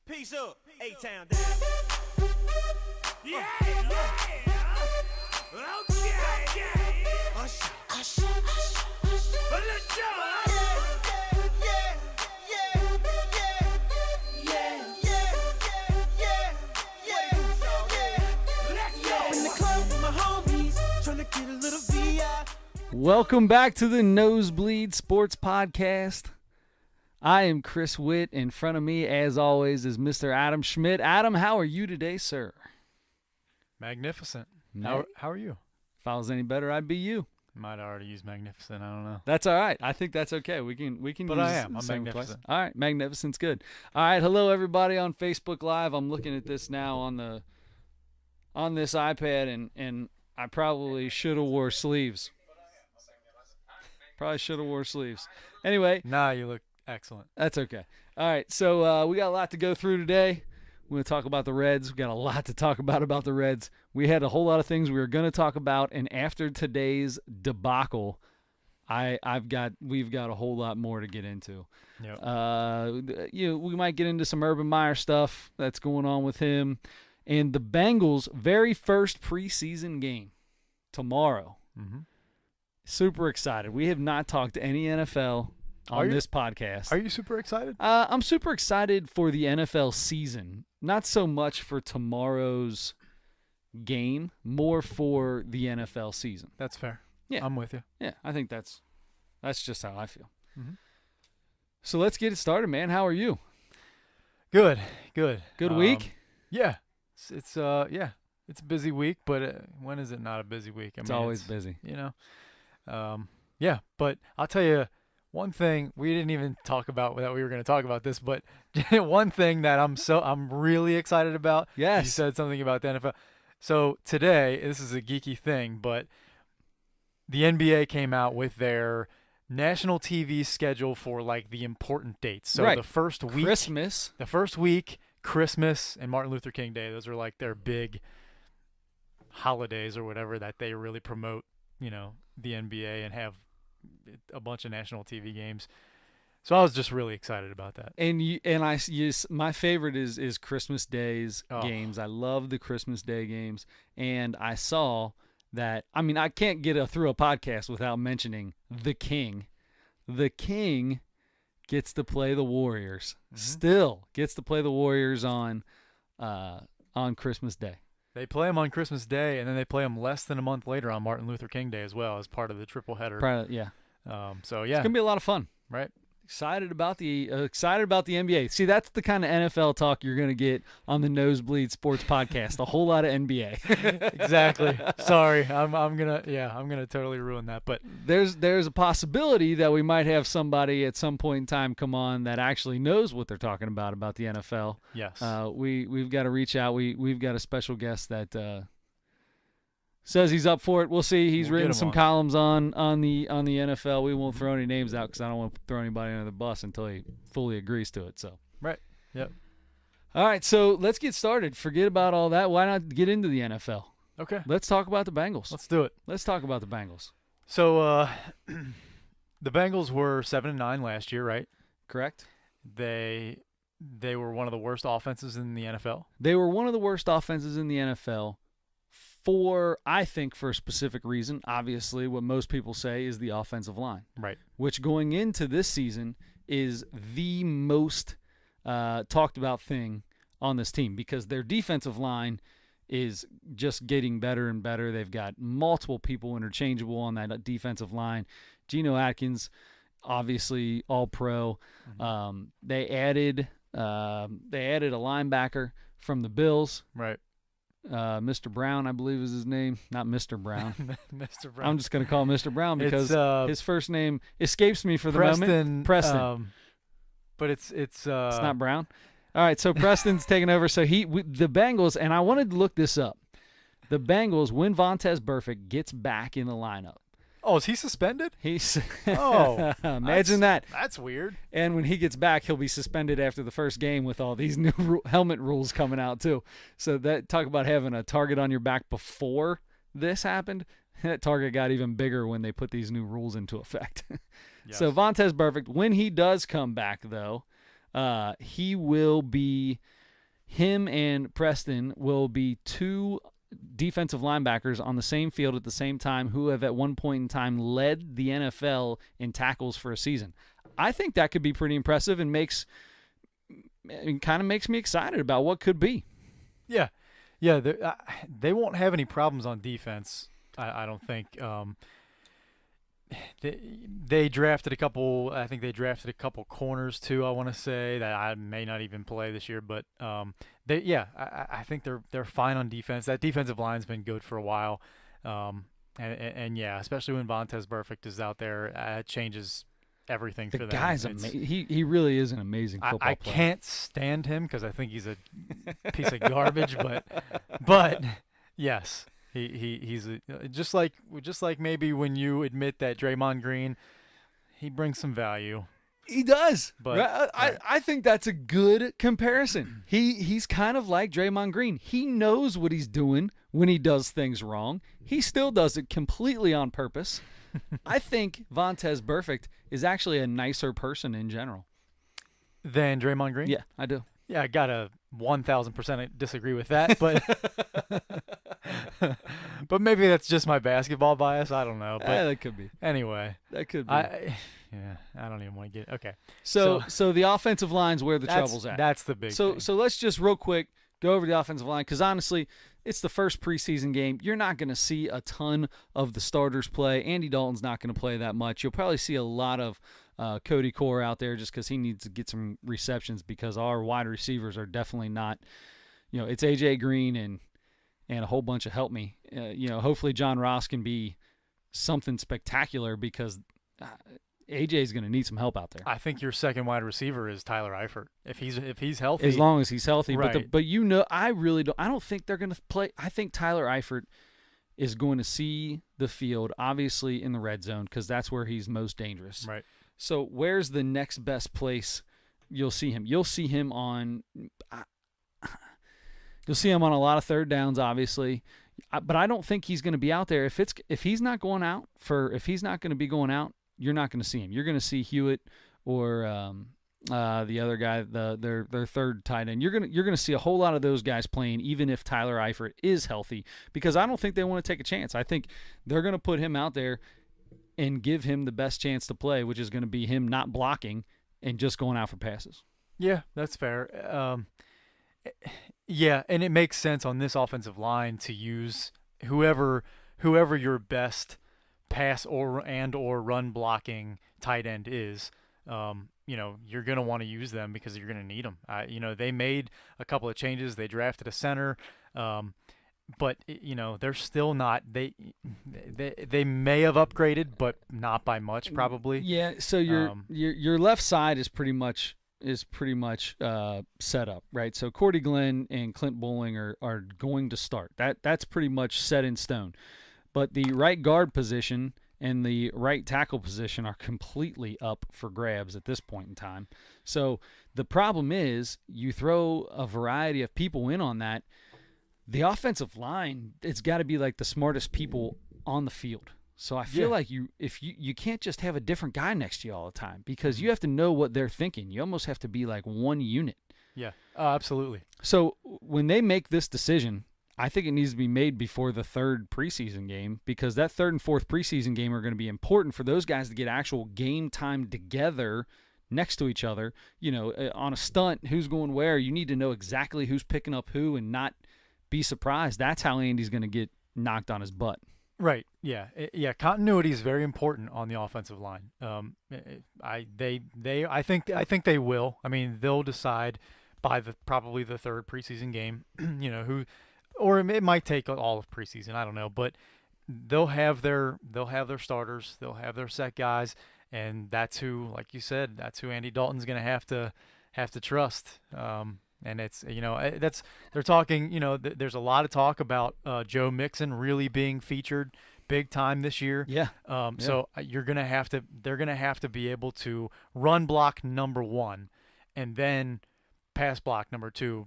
Peace up, A-Town down. Yeah. Okay. Usher. Let's go. Welcome back to the Nosebleed Sports Podcast. I am Chris Witt. In front of me, as always, is Mr. Adam Schmidt. Adam, how are you today, sir? Magnificent. How are you? If I was any better, I'd be you. Might already use magnificent. I don't know. That's all right. I think that's okay. We can. But use I am. the I'm same magnificent. Twice. All right, magnificent's good. All right, hello everybody on Facebook Live. I'm looking at this now on this iPad, and I probably should have wore sleeves. Anyway. Nah, you look excellent. That's okay. All right, so we got a lot to go through today. We're going to talk about the Reds. We got a lot to talk about the Reds. We had a whole lot of things we were going to talk about, and after today's debacle, we've got a whole lot more to get into. Yep. We might get into some Urban Meyer stuff that's going on with him, and the Bengals' very first preseason game tomorrow. Mm-hmm. Super excited. We have not talked to any NFL on this podcast. Are you super excited? I'm super excited for the NFL season. Not so much for tomorrow's game, more for the NFL season. That's fair. Yeah. I'm with you. Yeah, I think that's just how I feel. Mm-hmm. So let's get it started, man. How are you? Good. Good week? Yeah. It's a busy week, but when is it not a busy week? It's always busy. Yeah, but I'll tell you one thing we didn't even talk about that we were going to talk about this, but one thing that I'm really excited about. Yes. You said something about the NFL. So today, this is a geeky thing, but the NBA came out with their national TV schedule for like the important dates. So right. The first week, Christmas and Martin Luther King Day, those are like their big holidays or whatever that they really promote, the NBA and have a bunch of national TV games. So I was just really excited about that. My favorite is Christmas Day's games. I love the Christmas Day games, and I saw that. I mean, I can't get through a podcast without mentioning the King. The King gets to play the Warriors. Mm-hmm. Still gets to play the Warriors on Christmas Day. They play them on Christmas Day, and then they play them less than a month later on Martin Luther King Day as well as part of the triple header. Yeah. So it's gonna be a lot of fun, right? Excited about the NBA. See, that's the kind of NFL talk you're gonna get on the Nosebleed Sports Podcast. A whole lot of NBA. Exactly. Sorry, I'm gonna totally ruin that. But there's a possibility that we might have somebody at some point in time come on that actually knows what they're talking about the NFL. Yes. We've got to reach out. We've got a special guest that says he's up for it. We'll see. He's written some columns on the NFL. We won't throw any names out because I don't want to throw anybody under the bus until he fully agrees to it. So right. Yep. All right. So let's get started. Forget about all that. Why not get into the NFL? Okay. Let's talk about the Bengals. Let's do it. Let's talk about the Bengals. So the Bengals were 7-9 last year, right? Correct. They were one of the worst offenses in the NFL. They were one of the worst offenses in the NFL. I think for a specific reason. Obviously, what most people say is the offensive line. Right. Which going into this season is the most talked about thing on this team because their defensive line is just getting better and better. They've got multiple people interchangeable on that defensive line. Geno Atkins, obviously all pro. Mm-hmm. They added a linebacker from the Bills. Right. Mr. Brown, I believe is his name. Not Mr. Brown. Mr. Brown. I'm just going to call him Mr. Brown because his first name escapes me for the moment. Preston. But it's not Brown. All right, so Preston's taking over. So the Bengals, and I wanted to look this up. The Bengals, when Vontaze Burfict gets back in the lineup. Oh, is he suspended? Imagine that. That's weird. And when he gets back, he'll be suspended after the first game with all these new helmet rules coming out too. So talk about having a target on your back before this happened. That target got even bigger when they put these new rules into effect. Yes. So Vontaze Burfict, when he does come back though, he will be. Him and Preston will be two defensive linebackers on the same field at the same time who have at one point in time led the NFL in tackles for a season. I think that could be pretty impressive and kind of makes me excited about what could be. Yeah. They won't have any problems on defense, I don't think. They drafted a couple. I think they drafted a couple corners too. I want to say that I may not even play this year, but I think they're fine on defense. That defensive line's been good for a while, and especially when Vontaze Burfict is out there, it changes everything for them. The guy's amazing. He really is an amazing football player. I can't stand him because I think he's a piece of garbage, but yes. He's just like maybe when you admit that Draymond Green, he brings some value. He does. But I think that's a good comparison. He's kind of like Draymond Green. He knows what he's doing when he does things wrong. He still does it completely on purpose. I think Vontaze Burfict is actually a nicer person in general than Draymond Green. Yeah, I do. Yeah, I gotta 1,000% disagree with that, but but maybe that's just my basketball bias. I don't know. But that could be. Anyway, that could be. I don't even want to get okay. So the offensive line's where the trouble's at. That's the big. So let's just real quick go over the offensive line because honestly, it's the first preseason game. You're not going to see a ton of the starters play. Andy Dalton's not going to play that much. You'll probably see a lot of Cody Core out there just because he needs to get some receptions because our wide receivers are definitely not, it's A.J. Green and a whole bunch of help me. Hopefully John Ross can be something spectacular because A.J. is going to need some help out there. I think your second wide receiver is Tyler Eifert if he's healthy. As long as he's healthy. Right. But I don't think they're going to play. I think Tyler Eifert is going to see the field, obviously in the red zone because that's where he's most dangerous. Right. So where's the next best place you'll see him? You'll see him on a lot of third downs, obviously, but I don't think he's going to be out there. If he's not going to be going out, you're not going to see him. You're going to see Hewitt or the other guy, their third tight end. You're gonna see a whole lot of those guys playing, even if Tyler Eifert is healthy, because I don't think they want to take a chance. I think they're going to put him out there and give him the best chance to play, which is going to be him not blocking and just going out for passes. Yeah, that's fair. And it makes sense on this offensive line to use whoever your best pass or run blocking tight end is. You're going to want to use them because you're going to need them. They made a couple of changes. They drafted a center. But they're still not. They may have upgraded, but not by much, probably. Yeah. So your left side is pretty much set up, right? So Cordy Glenn and Clint Bowling are going to start. That's pretty much set in stone. But the right guard position and the right tackle position are completely up for grabs at this point in time. So the problem is you throw a variety of people in on that. The offensive line, it's got to be like the smartest people on the field. So I feel like you can't just have a different guy next to you all the time because you have to know what they're thinking. You almost have to be like one unit. Yeah, absolutely. So when they make this decision, I think it needs to be made before the third preseason game because that third and fourth preseason game are going to be important for those guys to get actual game time together next to each other. On a stunt, who's going where. You need to know exactly who's picking up who and not be surprised. That's how Andy's going to get knocked on his butt. Right. Yeah. Continuity is very important on the offensive line. I think they will. I mean, they'll decide by probably the third preseason game. Who, or it might take all of preseason. I don't know, but they'll have their starters. They'll have their set guys, and that's who, like you said, that's who Andy Dalton's going to have to trust. And it's they're talking. There's a lot of talk about Joe Mixon really being featured big time this year. Yeah. So they're gonna have to be able to run block number one, and then pass block number two.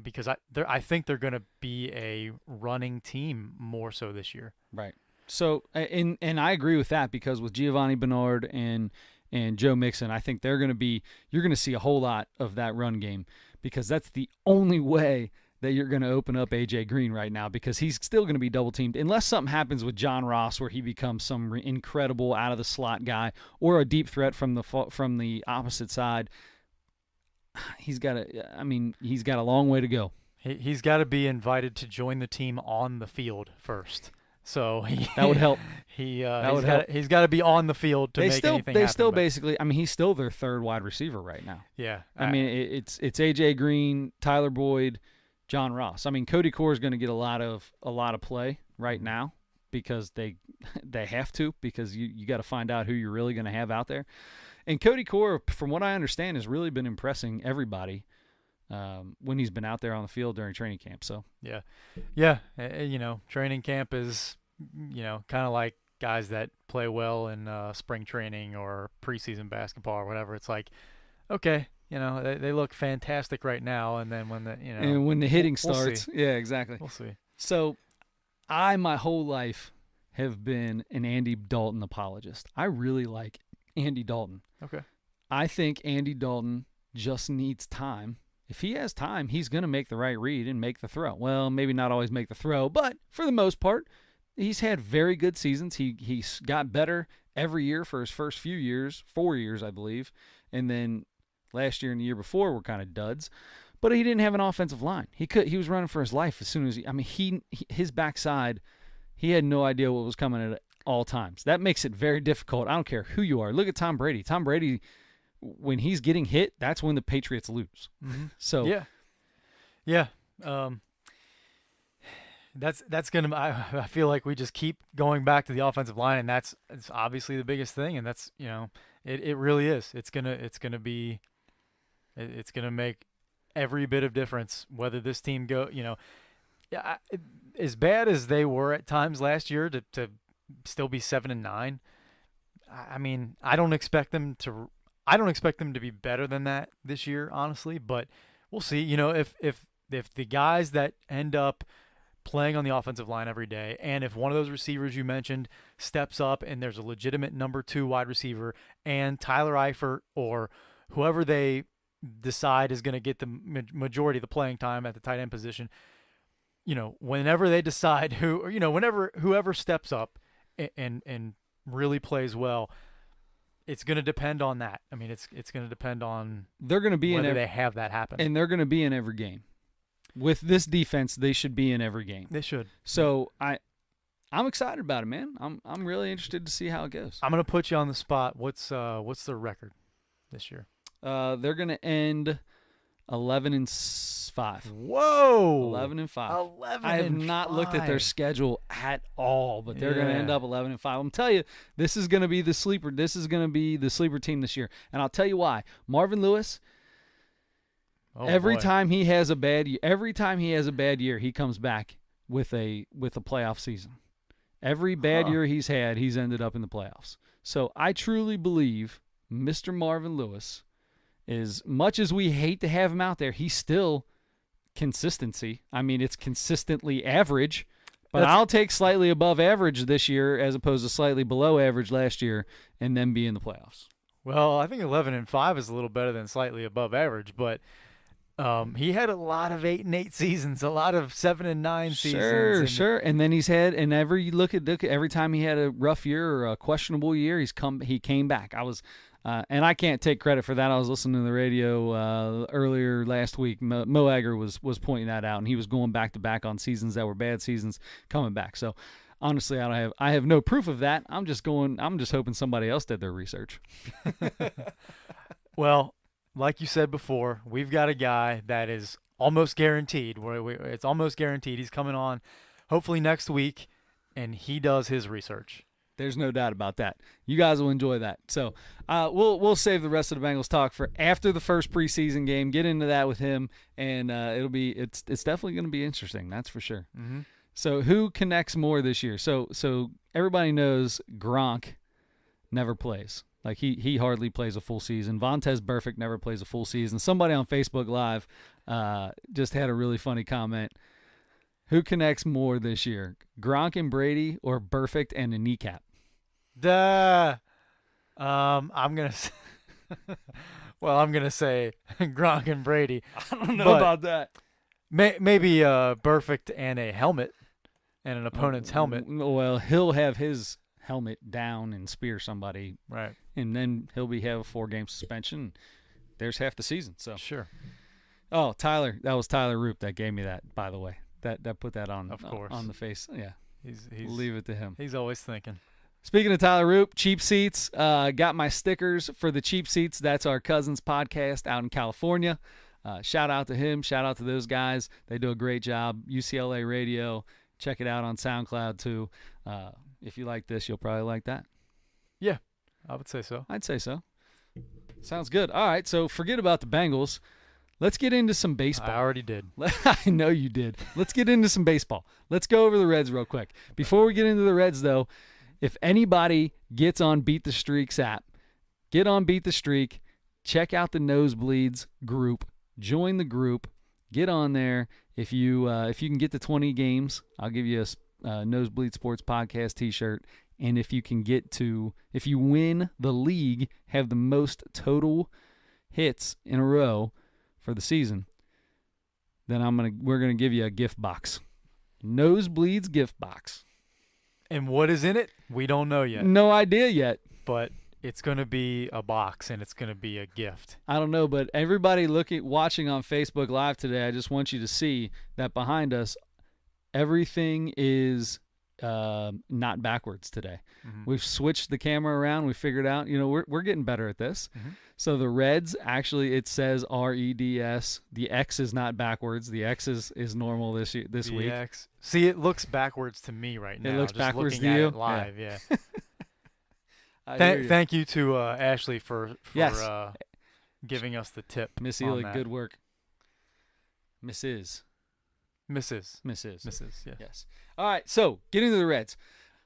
Because I think they're gonna be a running team more so this year. Right. So and I agree with that because with Giovanni Bernard and and Joe Mixon, I think you're going to see a whole lot of that run game, because that's the only way that you're going to open up A.J. Green right now, because he's still going to be double-teamed unless something happens with John Ross where he becomes some incredible out-of-the-slot guy or a deep threat from the opposite side. He's got a long way to go. He's got to be invited to join the team on the field first. So that would help. He's got to be on the field to make anything happen. They still basically, he's still their third wide receiver right now. Yeah. It's A.J. Green, Tyler Boyd, John Ross. Cody Core is going to get a lot of play right now because they have to, because you got to find out who you're really going to have out there. And Cody Core, from what I understand, has really been impressing everybody when he's been out there on the field during training camp. So yeah. Training camp is kind of like guys that play well in spring training or preseason basketball or whatever. It's like, okay, they look fantastic right now, and then when the hitting we'll starts, see. yeah, exactly. We'll see. So I my whole life have been an Andy Dalton apologist. I really like Andy Dalton. Okay. I think Andy Dalton just needs time. If he has time, he's going to make the right read and make the throw. Well, maybe not always make the throw, but for the most part, he's had very good seasons. He's got better every year for his first few years, 4 years, I believe. And then last year and the year before were kind of duds. But he didn't have an offensive line. He was running for his life as soon as his backside, he had no idea what was coming at all times. That makes it very difficult. I don't care who you are. Look at Tom Brady. Tom Brady, when he's getting hit, that's when the Patriots lose. Mm-hmm. So yeah. That's gonna. I feel like we just keep going back to the offensive line, and it's obviously the biggest thing, and that's it really is. It's gonna make every bit of difference whether this team as bad as they were at times last year to still be 7-9. I don't expect them to be better than that this year, honestly, but we'll see. If the guys that end up playing on the offensive line every day, and if one of those receivers you mentioned steps up and there's a legitimate number 2 wide receiver, and Tyler Eifert or whoever they decide is going to get the majority of the playing time at the tight end position, whenever they decide whenever whoever steps up and really plays well, it's going to depend on that. It's going to depend on they're going to be whether they have that happen. And they're going to be in every game. With this defense, they should be in every game. They should. So I'm excited about it, man. I'm really interested to see how it goes. I'm going to put you on the spot. What's the record this year? They're going to end 11-5. Whoa! 11-5. 11. I have not looked at their schedule at all, but they're going to end up 11-5. I'm telling you, this is going to be the sleeper. This is going to be the sleeper team this year, and I'll tell you why. Marvin Lewis. Every time he has a bad year, he comes back with a playoff season. Every bad year he's had, he's ended up in the playoffs. So I truly believe Mr. Marvin Lewis, as much as we hate to have him out there, he's still consistency. It's consistently average, but I'll take slightly above average this year as opposed to slightly below average last year and then be in the playoffs. Well, I think 11-5 is a little better than slightly above average, but he had a lot of 8-8 seasons, a lot of 7-9 seasons. Sure. And then he's had, and every time he had a rough year or a questionable year, he came back. And I can't take credit for that. I was listening to the radio earlier last week. Mo Egger was pointing that out, and he was going back to back on seasons that were bad seasons, coming back. So honestly, I have no proof of that. I'm just hoping somebody else did their research. Well, like you said before, we've got a guy that is almost guaranteed. It's almost guaranteed he's coming on hopefully next week, and he does his research. There's no doubt about that. You guys will enjoy that. So we'll save the rest of the Bengals talk for after the first preseason game. Get into that with him, and it's definitely going to be interesting. That's for sure. Mm-hmm. So who connects more this year? So everybody knows Gronk never plays. Like he hardly plays a full season. Vontaze Burfict never plays a full season. Somebody on Facebook Live just had a really funny comment. Who connects more this year, Gronk and Brady or Burfict and a kneecap? Duh. I'm gonna. Well, I'm gonna say Gronk and Brady. I don't know But about that. Maybe Burfict and a helmet, and an opponent's helmet. Well, he'll have his helmet down and spear somebody, Right. and then he'll have a 4-game suspension. There's half the season. So. Sure. Oh, Tyler, that was Tyler Roop that gave me that. By the way, that put that on. Of course. On the face. Yeah. He's Leave it to him. He's always thinking. Speaking of Tyler Roop, Cheap Seats, got my stickers for the Cheap Seats. That's our cousin's podcast out in California. Shout out to him. Shout out to those guys. They do a great job. UCLA Radio. Check it out on SoundCloud too. If you like this, you'll probably like that. Yeah, I would say so. I'd say so. Sounds good. All right, so forget about the Bengals. Let's get into some baseball. I already did. I know you did. Let's get into some baseball. Let's go over the Reds real quick. Before we get into the Reds, though, if anybody gets on Beat the Streaks app, get on Beat the Streak, check out the Nosebleeds group, join the group, get on there. If you can get to 20 games, I'll give you a Nosebleed Sports Podcast T-shirt. And if you win the league, have the most total hits in a row for the season, then we're gonna give you a gift box. Nosebleeds gift box. And what is in it? We don't know yet. No idea yet. But it's going to be a box, and it's going to be a gift. I don't know, but everybody watching on Facebook Live today, I just want you to see that behind us, everything is not backwards today. Mm-hmm. We've switched the camera around. We figured out, we're getting better at this. Mm-hmm. So the Reds, actually, it says REDS. The X is not backwards. The X is normal this week. X. See, it looks backwards to me right now. It looks just backwards looking to at you? it live, yeah. Thank you to Ashley for Yes. giving us the tip. Miss on Ely, that. good work. Mrs. Mrs. Yeah. Yes. All right, so getting to the Reds.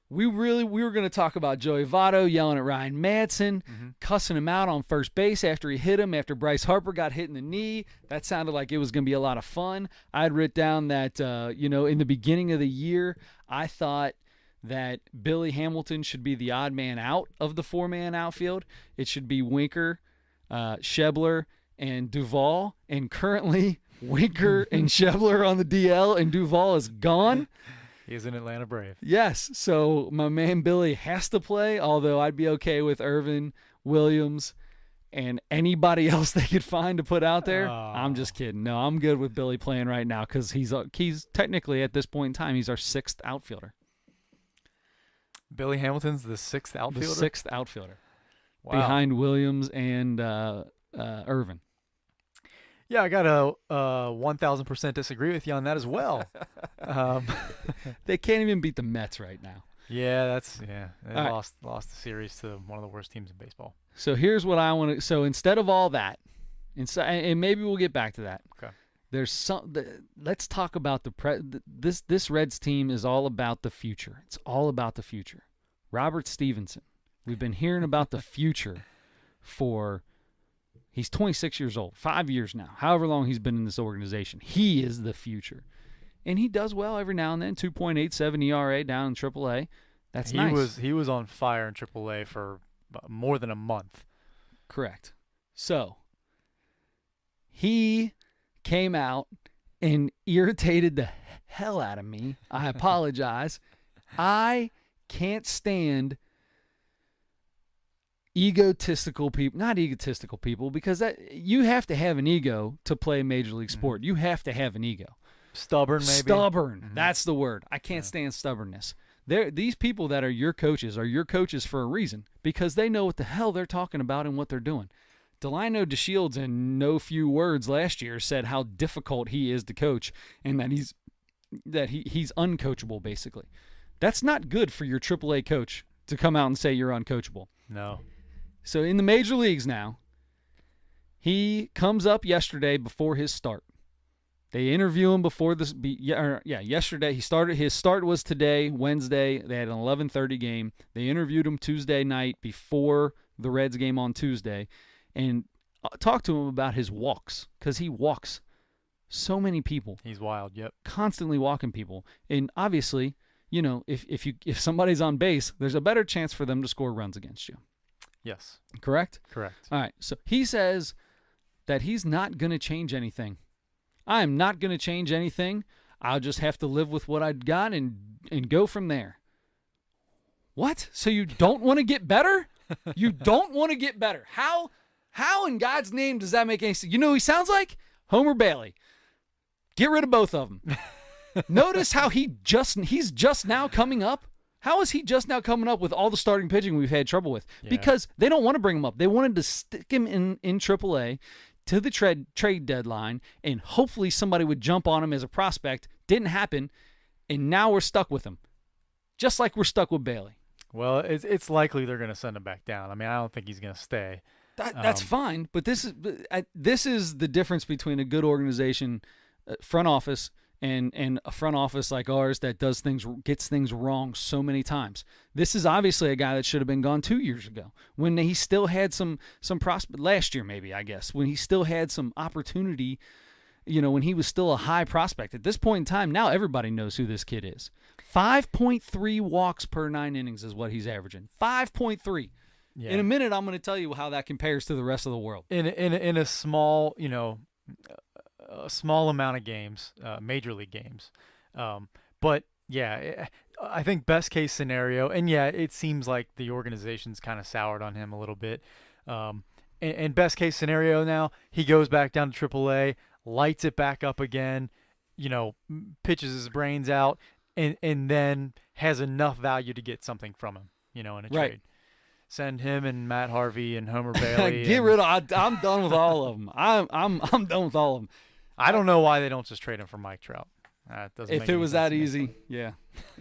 We were going to talk about Joey Votto yelling at Ryan Madsen, cussing him out on first base after he hit him, after Bryce Harper got hit in the knee. That sounded like it was going to be a lot of fun. I had written down that, in the beginning of the year, I thought that Billy Hamilton should be the odd man out of the 4-man outfield. It should be Winker, Schebler, and Duvall. And currently, Winker and Schebler on the DL, and Duvall is gone. He is an Atlanta Brave. Yes, so my man Billy has to play, although I'd be okay with Irvin, Williams, and anybody else they could find to put out there. Oh. I'm just kidding. No, I'm good with Billy playing right now because he's technically, at this point in time, he's our 6th outfielder. Billy Hamilton's the 6th outfielder? The 6th outfielder. Wow. Behind Williams and Irvin. Yeah, I got to 1,000% disagree with you on that as well. They can't even beat the Mets right now. Yeah, they All right. lost the series to one of the worst teams in baseball. So here's what I want to. So instead of all that, and maybe we'll get back to that. Okay. There's let's talk about this Reds team is all about the future. It's all about the future. Robert Stevenson. We've been hearing about the future for. He's 26 years old, 5 years now, however long he's been in this organization. He is the future. And he does well every now and then, 2.87 ERA down in AAA. That's nice. He was on fire in AAA for more than a month. Correct. So, he came out and irritated the hell out of me. I apologize. I can't stand egotistical people, not egotistical people, because you have to have an ego to play a major league sport. You have to have an ego. Stubborn, maybe? Stubborn. That's the word. I can't stand stubbornness. These people that are your coaches for a reason because they know what the hell they're talking about and what they're doing. Delino DeShields, in no few words last year, said how difficult he is to coach and that he's uncoachable, basically. That's not good for your AAA coach to come out and say you're uncoachable. No. So in the major leagues now, he comes up yesterday before his start. They interview him before this. Yesterday his start was today, Wednesday. They had an 11:30 game. They interviewed him Tuesday night before the Reds game on Tuesday, and talked to him about his walks because he walks so many people. He's wild. Yep. Constantly walking people, and obviously, if somebody's on base, there's a better chance for them to score runs against you. Yes. Correct? Correct. All right. So he says that he's not going to change anything. I am not going to change anything. I'll just have to live with what I've got and go from there. What? So you don't want to get better? You don't want to get better. How in God's name does that make any sense? You know who he sounds like? Homer Bailey. Get rid of both of them. Notice how he's just now coming up. How is he just now coming up with all the starting pitching we've had trouble with? Yeah. Because they don't want to bring him up. They wanted to stick him in AAA to the trade deadline, and hopefully somebody would jump on him as a prospect. Didn't happen, and now we're stuck with him. Just like we're stuck with Bailey. Well, it's likely they're going to send him back down. I mean, I don't think he's going to stay. That's fine, but this is the difference between a good organization, front office, and a front office like ours that gets things wrong so many times. This is obviously a guy that should have been gone 2 years ago when he still had some prospect, last year maybe, I guess, when he still had some opportunity, when he was still a high prospect. At this point in time, now everybody knows who this kid is. 5.3 walks per 9 innings is what he's averaging. 5.3. Yeah. In a minute, I'm going to tell you how that compares to the rest of the world. In a small, a small amount of games, major league games. But yeah, I think best case scenario, and yeah, it seems like the organization's kind of soured on him a little bit. And best case scenario now, he goes back down to AAA, lights it back up again, pitches his brains out, and then has enough value to get something from him, in a trade. Send him and Matt Harvey and Homer Bailey. Get rid of. I'm done with all of them. I'm done with all of them. I don't know why they don't just trade him for Mike Trout. Doesn't if make it any was sense that to me. easy, yeah,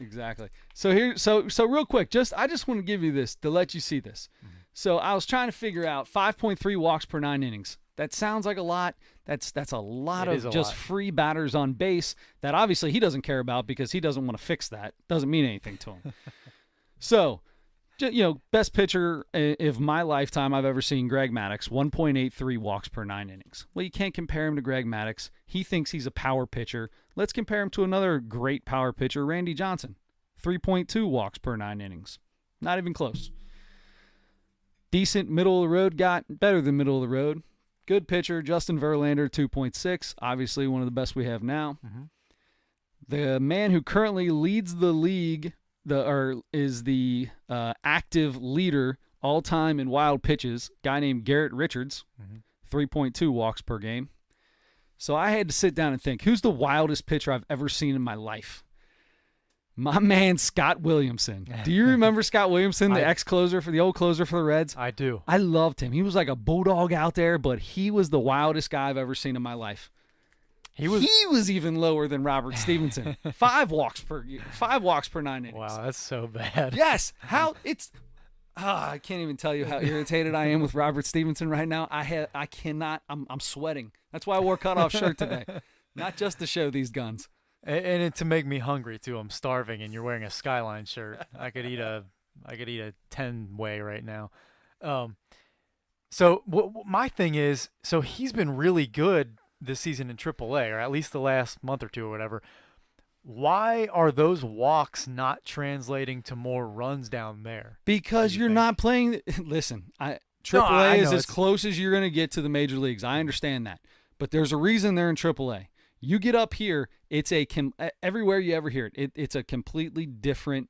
exactly. So real quick, I just want to give you this to let you see this. Mm-hmm. So I was trying to figure out 5.3 walks per 9 innings. That sounds like a lot. That's a lot It is of a just lot. free batters on base that obviously he doesn't care about because he doesn't want to fix that. Doesn't mean anything to him. So, best pitcher of my lifetime I've ever seen, Greg Maddux, 1.83 walks per 9 innings. Well, you can't compare him to Greg Maddux. He thinks he's a power pitcher. Let's compare him to another great power pitcher, Randy Johnson, 3.2 walks per 9 innings. Not even close. Decent middle of the road guy, better than middle of the road. Good pitcher, Justin Verlander, 2.6, obviously one of the best we have now. Mm-hmm. The man who currently leads the league is the active leader all-time in wild pitches, guy named Garrett Richards, 3.2 walks per game. So I had to sit down and think, who's the wildest pitcher I've ever seen in my life? My man, Scott Williamson. Do you remember Scott Williamson, the old closer for the Reds? I do. I loved him. He was like a bulldog out there, but he was the wildest guy I've ever seen in my life. He was even lower than Robert Stevenson. 5 walks per 9 innings. Wow, that's so bad. Yes. I can't even tell you how irritated I am with Robert Stevenson right now. I cannot. I'm sweating. That's why I wore a cutoff shirt today, not just to show these guns. And to make me hungry too. I'm starving, and you're wearing a Skyline shirt. I could eat a 10-way right now. So my thing is, so he's been really good this season in AAA, or at least the last month or two or whatever. Why are those walks not translating to more runs down there? Because you're not playing. Listen, AAA is as it's close as you're going to get to the major leagues. I understand that, but there's a reason they're in AAA. You get up here, it's everywhere you ever hear it. It's a completely different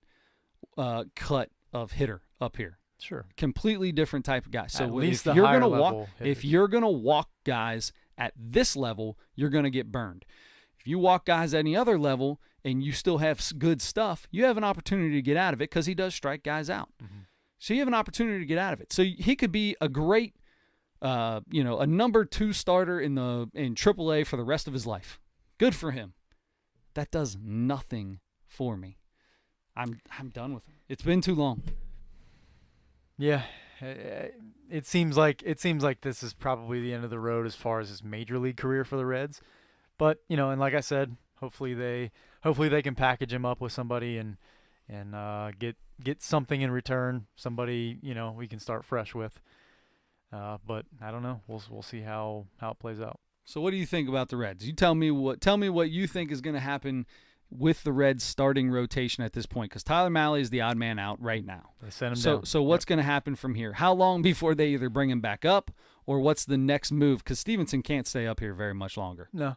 cut of hitter up here. Sure. Completely different type of guy. So At least if the you're higher gonna level walk, hitters. if you're gonna walk guys at this level, you're gonna get burned. If you walk guys at any other level and you still have good stuff, you have an opportunity to get out of it because he does strike guys out. Mm-hmm. So you have an opportunity to get out of it. So he could be a great, a number 2 starter in AAA for the rest of his life. Good for him. That does nothing for me. I'm done with him. It's been too long. Yeah, it seems like this is probably the end of the road as far as his major league career for the Reds. But and like I said, hopefully they can package him up with somebody and get something in return. Somebody we can start fresh with. But I don't know. We'll see how it plays out. So what do you think about the Reds? You tell me what you think is going to happen with the Reds starting rotation at this point? Because Tyler Mahle is the odd man out right now. They sent him down. So what's going to happen from here? How long before they either bring him back up, or what's the next move? Because Stevenson can't stay up here very much longer. No.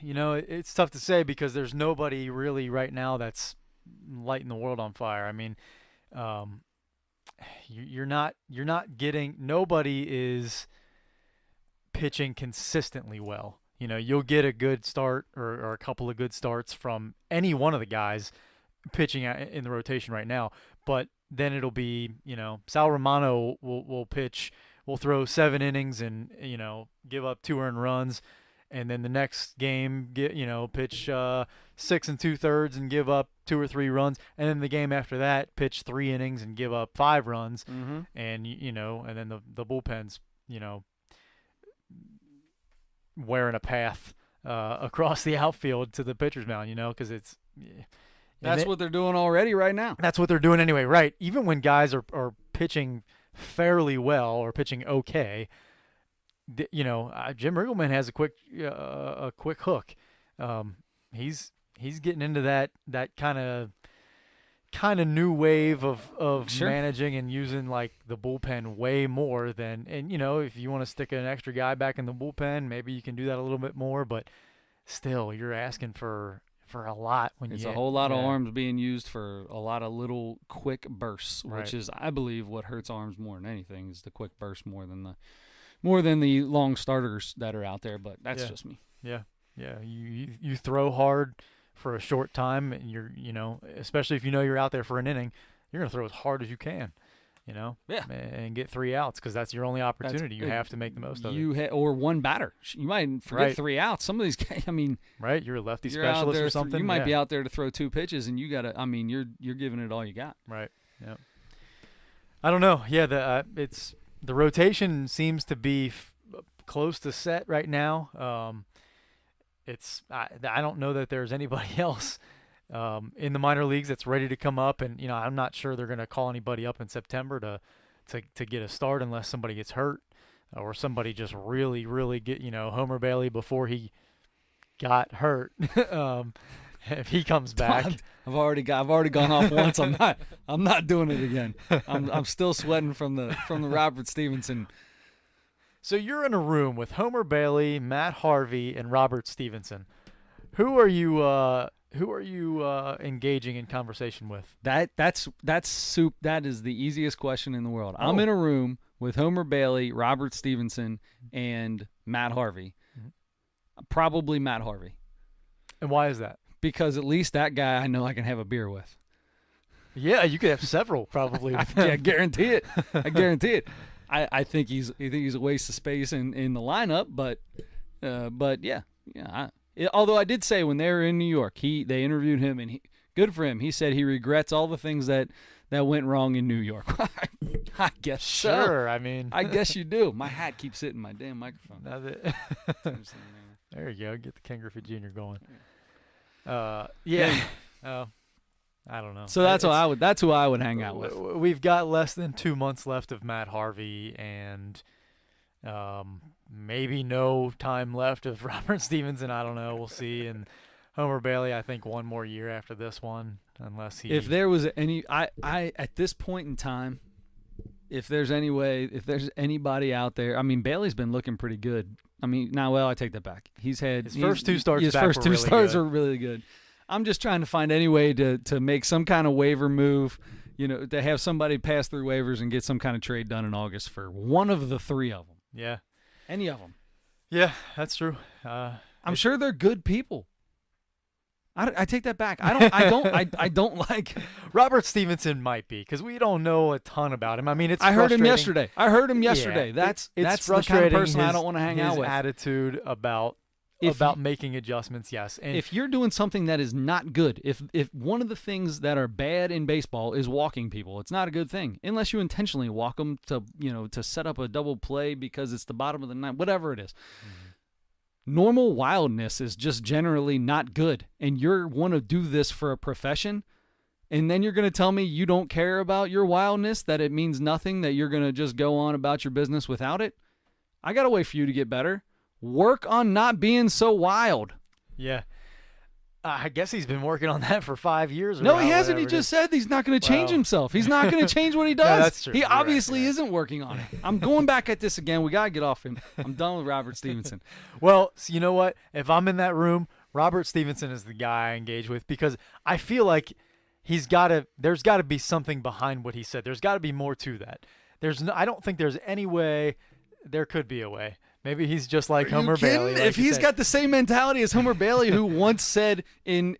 It's tough to say because there's nobody really right now that's lighting the world on fire. I mean, you're not getting – nobody is pitching consistently well. You'll get a good start or a couple of good starts from any one of the guys pitching in the rotation right now. But then it'll be, Sal Romano will pitch, will throw 7 innings and, give up 2 earned runs. And then the next game, pitch 6 2/3 and give up 2 or 3 runs. And then the game after that, pitch 3 innings and give up 5 runs. Mm-hmm. And, and then the bullpen's, wearing a path across the outfield to the pitcher's mound, because it's that's what they're doing already right now. That's what they're doing anyway, right? Even when guys are pitching fairly well or pitching okay, Jim Riggleman has a quick hook. He's getting into that kind of new wave of Sure. managing and using like the bullpen way more than, and if you want to stick an extra guy back in the bullpen, maybe you can do that a little bit more, but still you're asking for a lot when it's you a whole lot of arms being used for a lot of little quick bursts, Right. which is, I believe, what hurts arms more than anything is the quick burst more than the long starters that are out there. But that's just me. Yeah. You throw hard for a short time, and you're especially if you're out there for an inning, you're gonna throw as hard as you can, Yeah. and get 3 outs because that's your only opportunity. You have to make the most of it. Or one batter. You might forget Right. 3 outs. Some of these guys, I mean, Right, you're a lefty you're out specialist there or something. You might Yeah. be out there to throw 2 pitches, and you gotta. I mean, you're giving it all you got. Right. Yeah. I don't know. Yeah, the rotation seems to be close to set right now. I don't know that there's anybody else in the minor leagues that's ready to come up, and I'm not sure they're going to call anybody up in September to get a start unless somebody gets hurt or somebody just really get Homer Bailey before he got hurt. If he comes back, I've already gone off once. I'm not doing it again. I'm still sweating from the Robert Stevenson. So you're in a room with Homer Bailey, Matt Harvey, and Robert Stevenson. Who are you engaging in conversation with? That's soup. That is the easiest question in the world. I'm in a room with Homer Bailey, Robert Stevenson, and Matt Harvey. Mm-hmm. Probably Matt Harvey. And why is that? Because at least that guy I know I can have a beer with. Yeah, you could have several probably. I guarantee it. I think he's a waste of space in the lineup, but yeah. Although I did say when they were in New York, they interviewed him, and good for him. He said he regrets all the things that went wrong in New York. I guess sure. So. I mean, I guess you do. My hat keeps hitting my damn microphone. There you go. Get the Ken Griffey Jr. going. Yeah. I don't know. So that's who I would hang out with. We've got less than 2 months left of Matt Harvey, and maybe no time left of Robert Stevenson. I don't know. We'll see. And Homer Bailey, I think 1 more year after this one, unless he. If there was any, I at this point in time, if there's anybody out there, I mean, Bailey's been looking pretty good. I mean, I take that back. His first 2 starts. His first 2 starts good. are really good. I'm just trying to find any way to make some kind of waiver move, to have somebody pass through waivers and get some kind of trade done in August for one of the 3 of them. Yeah. Any of them. Yeah, that's true. I'm sure they're good people. I take that back. I don't like Robert Stevenson might be because we don't know a ton about him. I mean, I heard him yesterday. Yeah, that's it's the kind of person I his- don't want to hang out his with. attitude about making adjustments. Yes, and If you're doing something that is not good, if one of the things that are bad in baseball is walking people, it's not a good thing unless you intentionally walk them to set up a double play because it's the bottom of the ninth, whatever it is. Mm-hmm. Normal wildness is just generally not good, and you want to do this for a profession, and then you're going to tell me you don't care about your wildness, that it means nothing, that you're going to just go on about your business without it? I got to wait for you to get better. Work on not being so wild. yeah, I guess he's been working on that for 5 years. Or No, he hasn't. whatever He it just is. said he's not going to change Well. himself. He's not going to change what he does. No, that's true. He You're right, obviously you're right. isn't working on it. I'm going back at this again. We got to get off him. I'm done with Robert Stevenson. Well, so you know what? If I'm in that room, Robert Stevenson is the guy I engage with because I feel like there's got to be something behind what he said. There's got to be more to that. I don't think there's any way. There could be a way. Maybe he's just like Homer Bailey. Like if he's said. got the same mentality as Homer Bailey, who once said in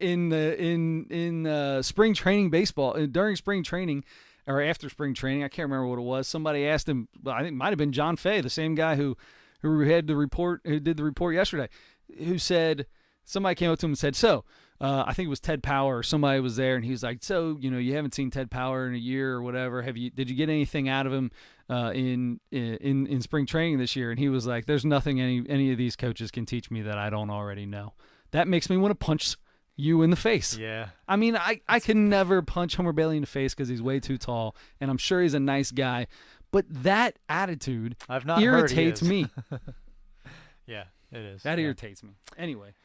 spring training baseball during spring training or after spring training, I can't remember what it was. Somebody asked him. I think it might have been John Fay, the same guy who did the report yesterday, who said somebody came up to him and said, "So." I think it was Ted Power or somebody was there, and he was like, "So, you haven't seen Ted Power in a year or whatever. Did you get anything out of him in spring training this year?" And he was like, "There's nothing any of these coaches can teach me that I don't already know." That makes me want to punch you in the face. Yeah. I mean, I can never punch Homer Bailey in the face because he's way too tall, and I'm sure he's a nice guy. But that attitude I've not irritates heard he me. Yeah, it is. That Yeah. irritates me. Anyway.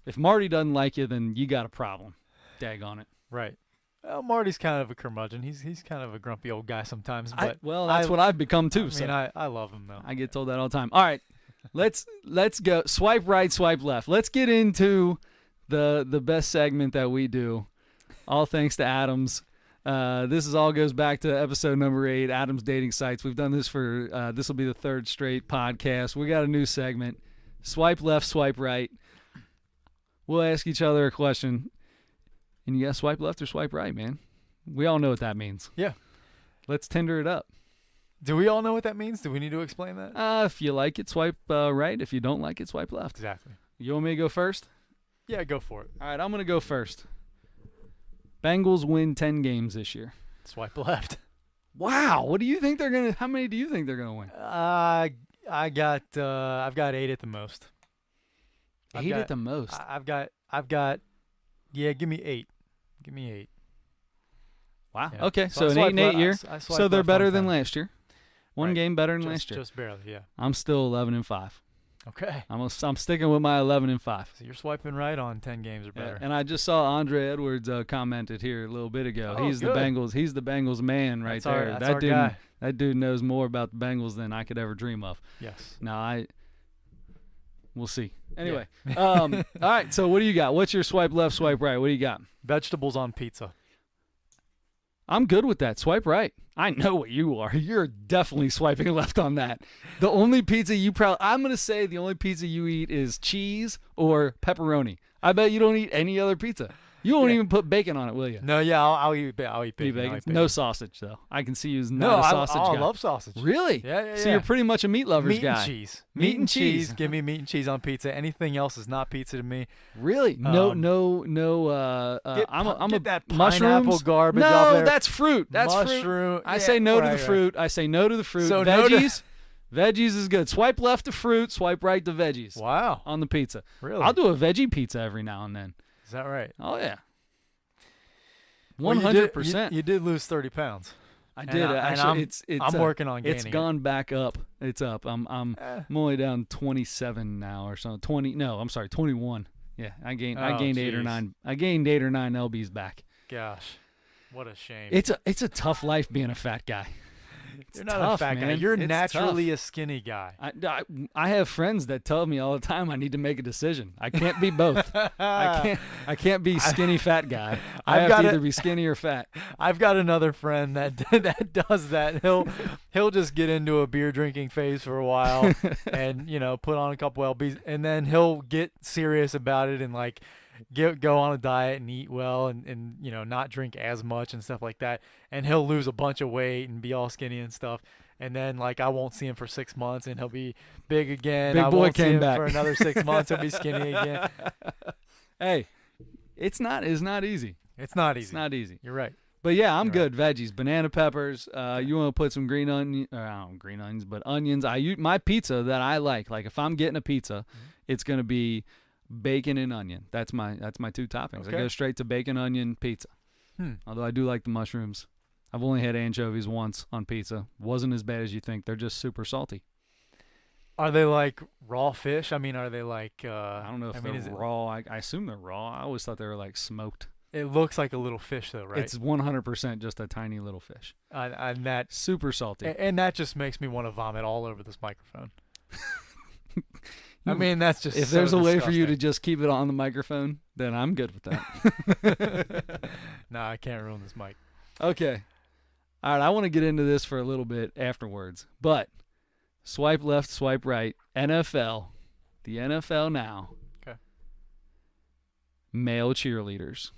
If Marty doesn't like you, then you got a problem. Dag on it. Right. Well, Marty's kind of a curmudgeon. He's kind of a grumpy old guy sometimes. But that's what I've become too. I mean, I love him though. I get told that all the time. All right, let's go. Swipe right, swipe left. Let's get into the best segment that we do. All thanks to Adams. This all goes back to episode number 8, Adams Dating Sites. We've done this for this will be the 3rd straight podcast. We got a new segment. Swipe left, swipe right. We'll ask each other a question, and you got to swipe left or swipe right, man. We all know what that means. Yeah. Let's Tinder it up. Do we all know what that means? Do we need to explain that? If you like it, swipe right. If you don't like it, swipe left. Exactly. You want me to go first? Yeah, go for it. All right, I'm going to go first. Bengals win 10 games this year. Swipe left. Wow. What do you think they're going to – how many do you think they're going to win? I've got 8 at the most. 8 at the most. I've got yeah, give me 8. Give me 8. Wow. Yeah. Okay, So so I an swipe 8 and 8 left- year. I swipe So they're left better on than 10. last year. One Right. game better than last year. Just barely, yeah. I'm still 11-5. Okay. I'm sticking with my 11-5. So you're swiping right on 10 games or better. And I just saw Andre Edwards commented here a little bit ago. Oh, He's good. the Bengals. He's the Bengals man right there. That's our guy. That dude knows more about the Bengals than I could ever dream of. Yes. Now we'll see. Anyway, all right. So what do you got? What's your swipe left, swipe right? What do you got? Vegetables on pizza. I'm good with that. Swipe right. I know what you are. You're definitely swiping left on that. The only pizza I'm going to say the only pizza you eat is cheese or pepperoni. I bet you don't eat any other pizza. You won't even put bacon on it, will you? No, yeah, I'll eat bacon. Eat I'll eat bacon? bacon. No sausage, though. I can see you as No, not a sausage guy. I love sausage. Really? Yeah. So you're pretty much a meat lovers meat guy. and cheese. Meat and cheese. Give me meat and cheese on pizza. Anything else is not pizza to me. Really? No. I'm get a that mushrooms. pineapple garbage no, off there. that's fruit. That's Mushroom. fruit. I Yeah, say no to right, the fruit. I say no to the fruit. So no veggies. Veggies is good. Swipe left to fruit. Swipe right to veggies. Wow. On the pizza. Really? I'll do a veggie pizza every now and then. Is that right? Oh yeah. Well, 100%. You did lose 30 pounds. I did. Actually, I'm working on gaining It's gone back up. It's up. I'm only down 27 now or something. 20. No, I'm sorry, 21. Yeah, I gained 8 or 9. I gained 8 or 9 lbs back. Gosh, what a shame. It's a tough life being a fat guy. You're not tough, a fat guy. man. You're It's naturally tough. a skinny guy. I have friends that tell me all the time I need to make a decision. I can't be both. I can't be skinny fat guy. I have to either be skinny or fat. I've got another friend that does that. He'll just get into a beer drinking phase for a while and put on a couple lbs, and then he'll get serious about it and like go on a diet and eat well and not drink as much and stuff like that, and he'll lose a bunch of weight and be all skinny and stuff, and then like I won't see him for 6 months and he'll be big again. Big I boy won't see came him back for another 6 months. He'll be skinny again. Hey, it's not easy. It's not easy. It's not easy. You're right. But yeah, I'm You're good. Veggies, banana peppers. You want to put some green onions, but onions. I use my pizza that I like. Like if I'm getting a pizza, it's gonna be bacon and onion. That's my 2 toppings. Okay. I go straight to bacon onion pizza. Although I do like the mushrooms. I've only had anchovies once on pizza. Wasn't as bad as you think. They're just super salty. Are they like raw fish? I mean, are they like? I don't know if is they're it- raw. I assume they're raw. I always thought they were like smoked. It looks like a little fish, though, right? It's 100% just a tiny little fish. And that Super salty. and that just makes me want to vomit all over this microphone. I You- mean, that's just If so there's a way for you to disgusting. just keep it on the microphone, then I'm good with that. Nah, I can't ruin this mic. Okay. All right, I want to get into this for a little bit afterwards. But swipe left, swipe right. NFL. The NFL now. Okay. Male cheerleaders.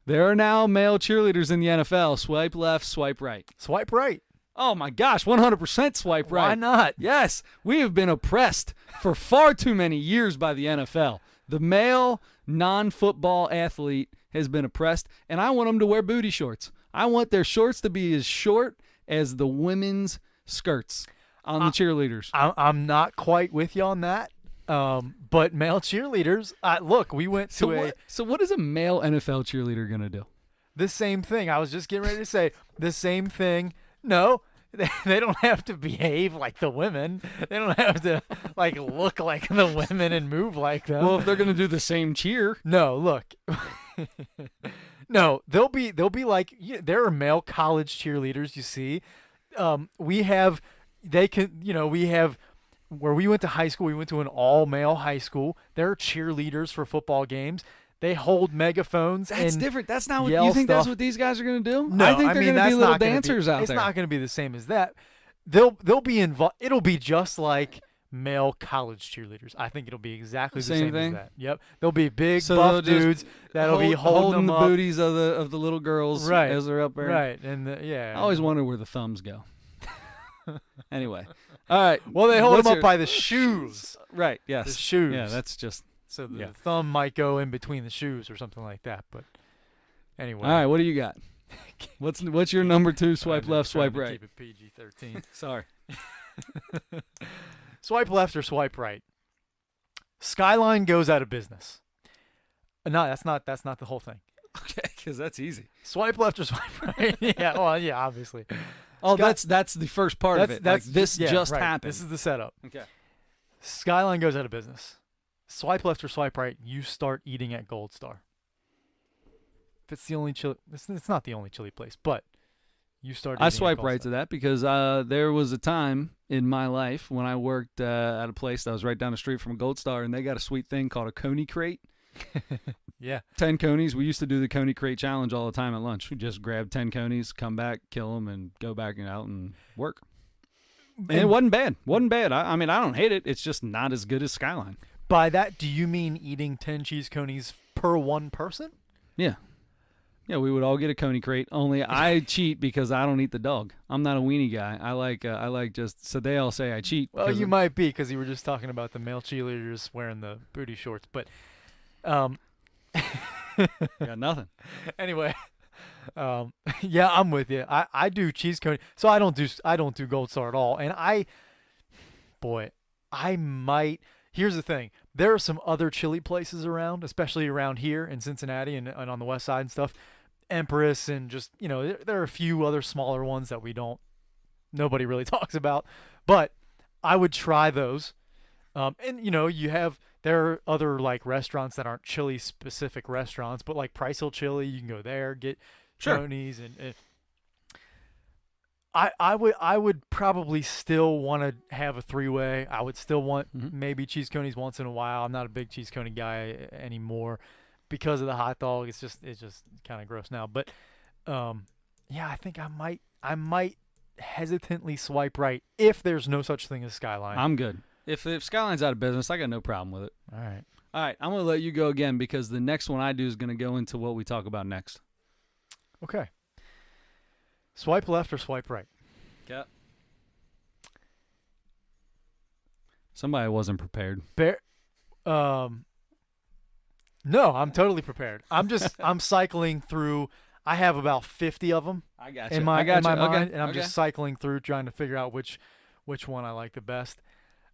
There are now male cheerleaders in the NFL. Swipe left, swipe right. Swipe right. Oh my gosh, 100% swipe right. Why not? Yes, we have been oppressed for far too many years by the NFL. The male non-football athlete has been oppressed, and I want them to wear booty shorts. I want their shorts to be as short as the women's skirts on the cheerleaders. I'm not quite with you on that. But male cheerleaders, look, we went to So what is a male NFL cheerleader going to do? the same thing. I was just getting ready to say the same thing. No, they don't have to behave like the women. They don't have to like look like the women and move like them. Well, if they're going to do the same cheer. No, look. No, they'll be like there are male college cheerleaders, you see. We have where we went to high school, we went to an all-male high school. There are cheerleaders for football games. They hold megaphones. That's and different. That's not what yell you think that's stuff. what these guys are going to do? No, I think they're mean, going to that's be little not gonna dancers out it's there. It's not going to be the same as that. They'll be involved. It'll be just like male college cheerleaders. I think it'll be exactly the Same same thing? as that. Yep. They'll be big So buff they'll just dudes that'll be holding the them up. booties of the little girls Right. as they're up there. Right. And yeah. I always wonder where the thumbs go. Anyway, all right. Well, they hold What's them up your- by the shoes. Right. Yes. The shoes. Yeah. That's just. So the yeah. thumb might go in between the shoes or something like that. But anyway. All right. What do you got? What's your number two? Swipe I'm left, trying swipe to right. Keep it PG-13. Sorry. Swipe left or swipe right. Skyline goes out of business. No, that's not the whole thing. Okay, because that's easy. Swipe left or swipe right. Yeah, well, yeah, obviously. Oh, Sky- that's the first part of it. Like, this yeah, just right. happened. This is the setup. Okay. Skyline goes out of business. Swipe left or swipe right, you start eating at Gold Star. If it's the only chili, it's not the only chili place, but you start eating I at swipe Gold right Star. to that because there was a time in my life when I worked at a place that was right down the street from a Gold Star, and they got a sweet thing called a coney crate. Yeah. 10 conies. We used to do the coney crate challenge all the time at lunch. We just grab 10 conies, come back, kill them, and go back and out and work. And it wasn't bad. Wasn't bad. I mean, I don't hate it. It's just not as good as Skyline. By that, do you mean eating 10 cheese conies per one person? Yeah. Yeah, we would all get a coney crate. Only I cheat because I don't eat the dog. I'm not a weenie guy. I like just so they all say I cheat. Well, 'cause you of- might be because you were just talking about the male cheerleaders wearing the booty shorts. But got nothing. anyway, yeah, I'm with you. I do cheese coney, so I don't do Gold Star at all. And I might. Here's the thing: there are some other chili places around, especially around here in Cincinnati and on the west side and stuff. Empress and just there are a few other smaller ones that nobody really talks about, but I would try those. And there are other like restaurants that aren't chili specific restaurants, but like Price Hill Chili, you can go there, get Sure. chonies and I would probably still want to have a three-way. I would still want maybe cheese conies once in a while. I'm not a big cheese coney guy anymore because of the hot dog. It's just kind of gross now. But yeah, I think I might hesitantly swipe right if there's no such thing as Skyline. I'm good. If Skyline's out of business, I got no problem with it. All right. All right, I'm going to let you go again because the next one I do is going to go into what we talk about next. Okay. Swipe left or swipe right? Okay. Somebody wasn't prepared. No, I'm totally prepared. I'm cycling through. I have about 50 of them I got you. in my I got in my you. Okay, mind, and I'm okay. just cycling through trying to figure out which one I like the best.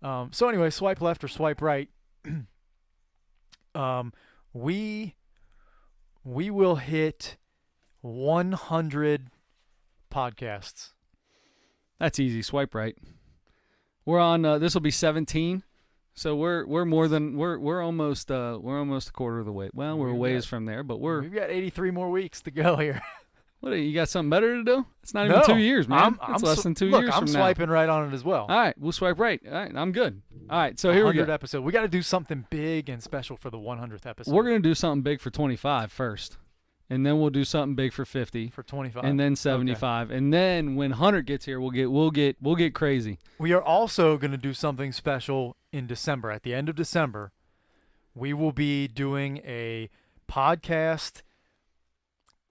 So anyway, swipe left or swipe right. We will hit 100 podcasts. That's easy. Swipe right. We're on. This will be 17. So we're almost a quarter of the way. Well, we're a ways from there, but We've got 83 more weeks to go here. What? You got something better to do? It's not even 2 years, man. It's less than 2 years Look, from I'm now. swiping right on it as well. All right, we'll swipe right. All right, I'm good. All right, so here we go. 100th episode. We got to do something big and special for the 100th episode. We're gonna do something big for 25 first, and then we'll do something big for 50, for 25, and then 75, and then when 100 gets here, we'll get crazy. We are also going to do something special in December. At the end of December, we will be doing a podcast.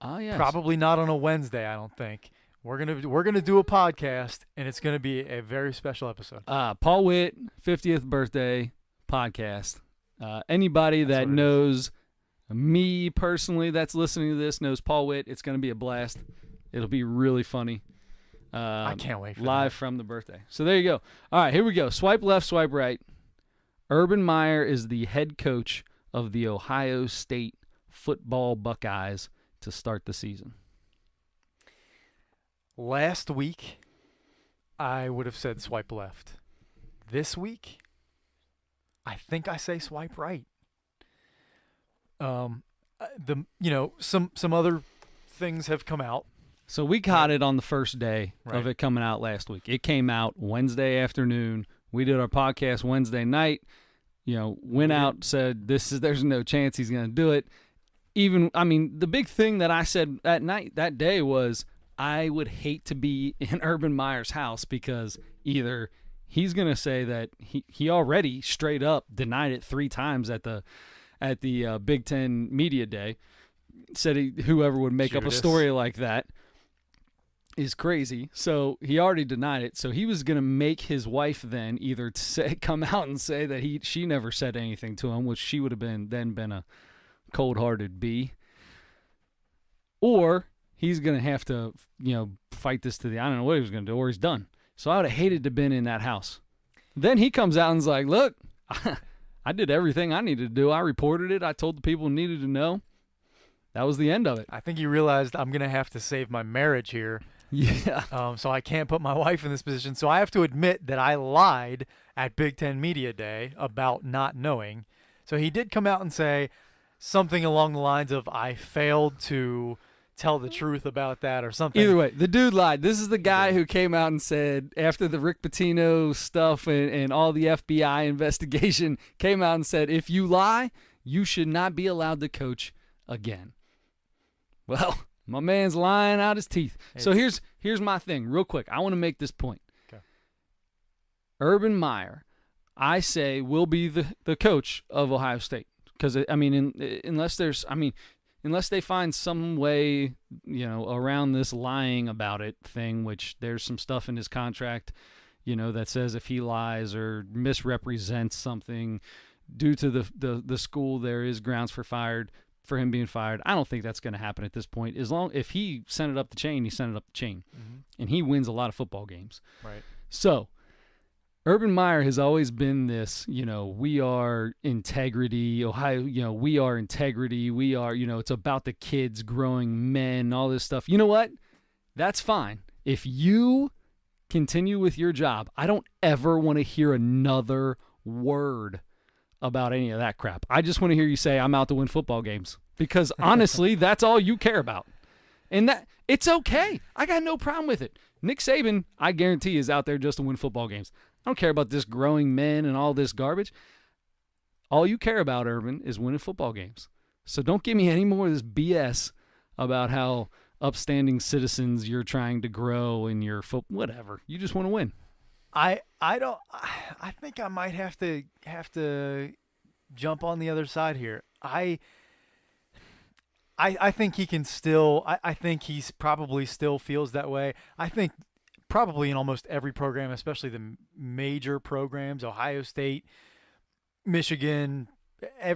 Oh yes. Probably not on a Wednesday, I don't think. We're gonna do a podcast, and it's gonna be a very special episode. Paul Witt 50th birthday podcast. Anybody that knows me personally that's listening to this knows Paul Witt. It's gonna be a blast. It'll be really funny. I can't wait for live that. from the birthday. So there you go. All right, here we go. Swipe left, swipe right. Urban Meyer is the head coach of the Ohio State football Buckeyes to start the season. Last week, I would have said swipe left. This week, I think I say swipe right. Some other things have come out. So we caught it on the first day Right. of it coming out last week. It came out Wednesday afternoon. We did our podcast Wednesday night. Went out, said there's no chance he's going to do it. The big thing that I said that day was I would hate to be in Urban Meyer's house because either he's going to say that he already straight up denied it 3 times at the Big Ten Media Day, said whoever would make up a story like that is crazy. So he already denied it. So he was going to make his wife then either come out and say that she never said anything to him, which she would have been a cold-hearted B, or he's going to have to, fight this to the, I don't know what he was going to do, or he's done. So I would have hated to have been in that house. Then he comes out and's like, look, I did everything I needed to do. I reported it. I told the people who needed to know. That was the end of it. I think he realized I'm going to have to save my marriage here. Yeah. So I can't put my wife in this position. So I have to admit that I lied at Big Ten Media Day about not knowing. So he did come out and say something along the lines of, I failed to tell the truth about that or something. Either way, the dude lied. This is the guy who came out and said, after the Rick Pitino stuff and all the FBI investigation, came out and said, if you lie, you should not be allowed to coach again. Well, my man's lying out his teeth. So here's my thing, real quick. I want to make this point. Okay. Urban Meyer, I say, will be the coach of Ohio State. Because, unless they find some way, around this lying about it thing, which there's some stuff in his contract, that says if he lies or misrepresents something due to the school, there is grounds for him being fired. I don't think that's going to happen at this point. If he sent it up the chain, he sent it up the chain, and he wins a lot of football games. Right. So Urban Meyer has always been this, we are integrity, Ohio, we are integrity, we are, it's about the kids growing men, all this stuff. You know what? That's fine. If you continue with your job, I don't ever want to hear another word about any of that crap. I just want to hear you say, I'm out to win football games. Because honestly, that's all you care about. And that it's okay. I got no problem with it. Nick Saban, I guarantee, is out there just to win football games. I don't care about this growing men and all this garbage. All you care about, Urban, is winning football games. So don't give me any more of this BS about how upstanding citizens you're trying to grow in your whatever. You just want to win. I think I might have to jump on the other side here. I think he can still. I think he's probably still feels that way. I think probably in almost every program, especially the major programs, Ohio State, Michigan,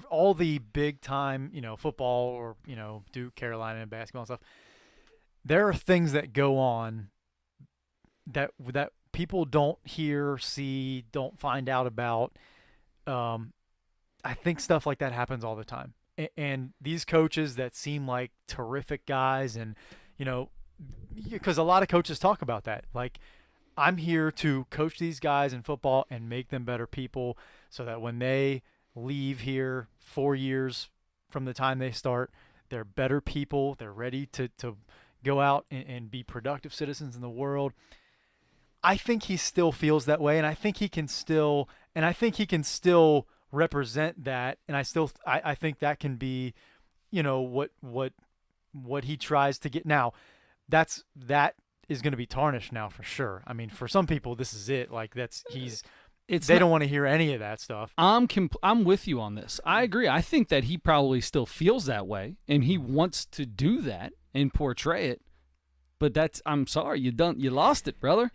all the big time, football or Duke, Carolina, and basketball and stuff. There are things that go on that people don't hear, see, don't find out about. I think stuff like that happens all the time. And these coaches that seem like terrific guys and, because a lot of coaches talk about that. Like, I'm here to coach these guys in football and make them better people so that when they leave here 4 years from the time they start, they're better people. They're ready to go out and be productive citizens in the world. I think he still feels that way, and I think he can still represent that, and I think that can be, what he tries to get. Now, that is going to be tarnished now for sure. I mean, for some people, this is it. Like they don't want to hear any of that stuff. I'm with you on this. I agree. I think that he probably still feels that way, and he wants to do that and portray it. But I'm sorry, you lost it, brother.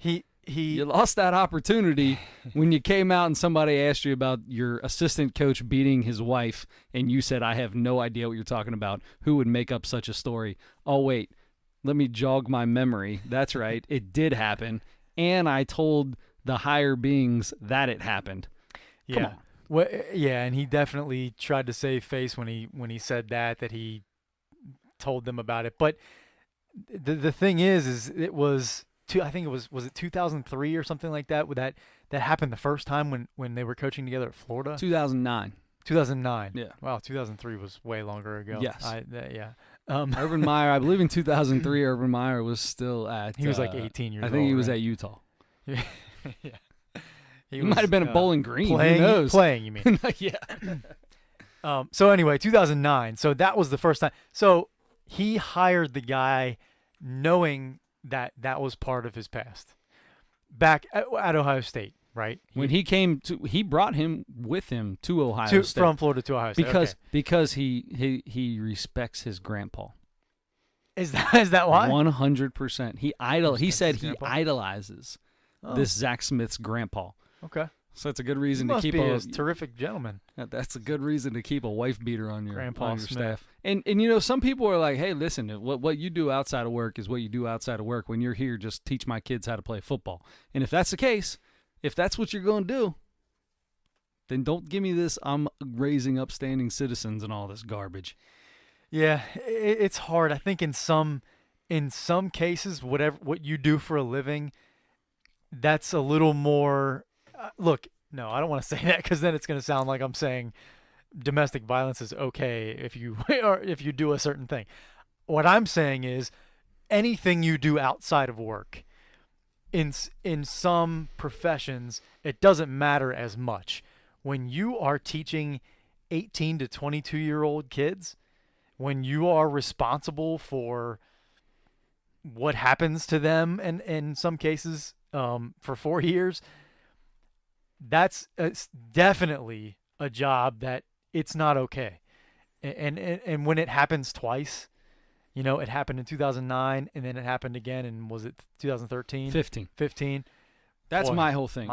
You lost that opportunity when you came out and somebody asked you about your assistant coach beating his wife, and you said, I have no idea what you're talking about. Who would make up such a story? Oh, wait, let me jog my memory. That's right. It did happen, and I told the higher beings that it happened. Come on. Well, yeah, and he definitely tried to save face when he said that he told them about it. But the thing is it was I think was it 2003 or something like that? That happened the first time when they were coaching together at Florida. 2009. 2009. Yeah. Wow, 2003 was way longer ago. Yes. Yeah. Urban Meyer, I believe in 2003, Urban Meyer was still at. He was like 18 years old. I think he was right? at Utah. Yeah. He might have been at Bowling Green. Playing, Who knows? Playing, you mean? Yeah. So anyway, 2009. So that was the first time. So he hired the guy knowing that was part of his past. Back at Ohio State, right? When he brought him with him to Ohio State. From Florida to Ohio State. Because he respects his grandpa. Is that why? 100%. He said he grandpa? idolizes this Zach Smith's grandpa. Okay. So that's a good reason He to keep a terrific gentleman. That's a good reason to keep a wife beater on your Grandpa on your Smith. staff. And some people are like, hey, listen, what you do outside of work is what you do outside of work. When you're here, just teach my kids how to play football. And if that's the case, if that's what you're going to do, then don't give me this I'm raising upstanding citizens and all this garbage. Yeah, it's hard. I think in some cases, what you do for a living, that's a little more. Look, no, I don't want to say that because then it's going to sound like I'm saying domestic violence is okay if you do a certain thing. What I'm saying is anything you do outside of work, in some professions, it doesn't matter as much. When you are teaching 18 to 22-year-old kids, when you are responsible for what happens to them, and in some cases for 4 years, that's definitely a job that it's not okay. And when it happens twice, it happened in 2009 and then it happened again in, was it 2013? 15. That's Boy, my whole thing.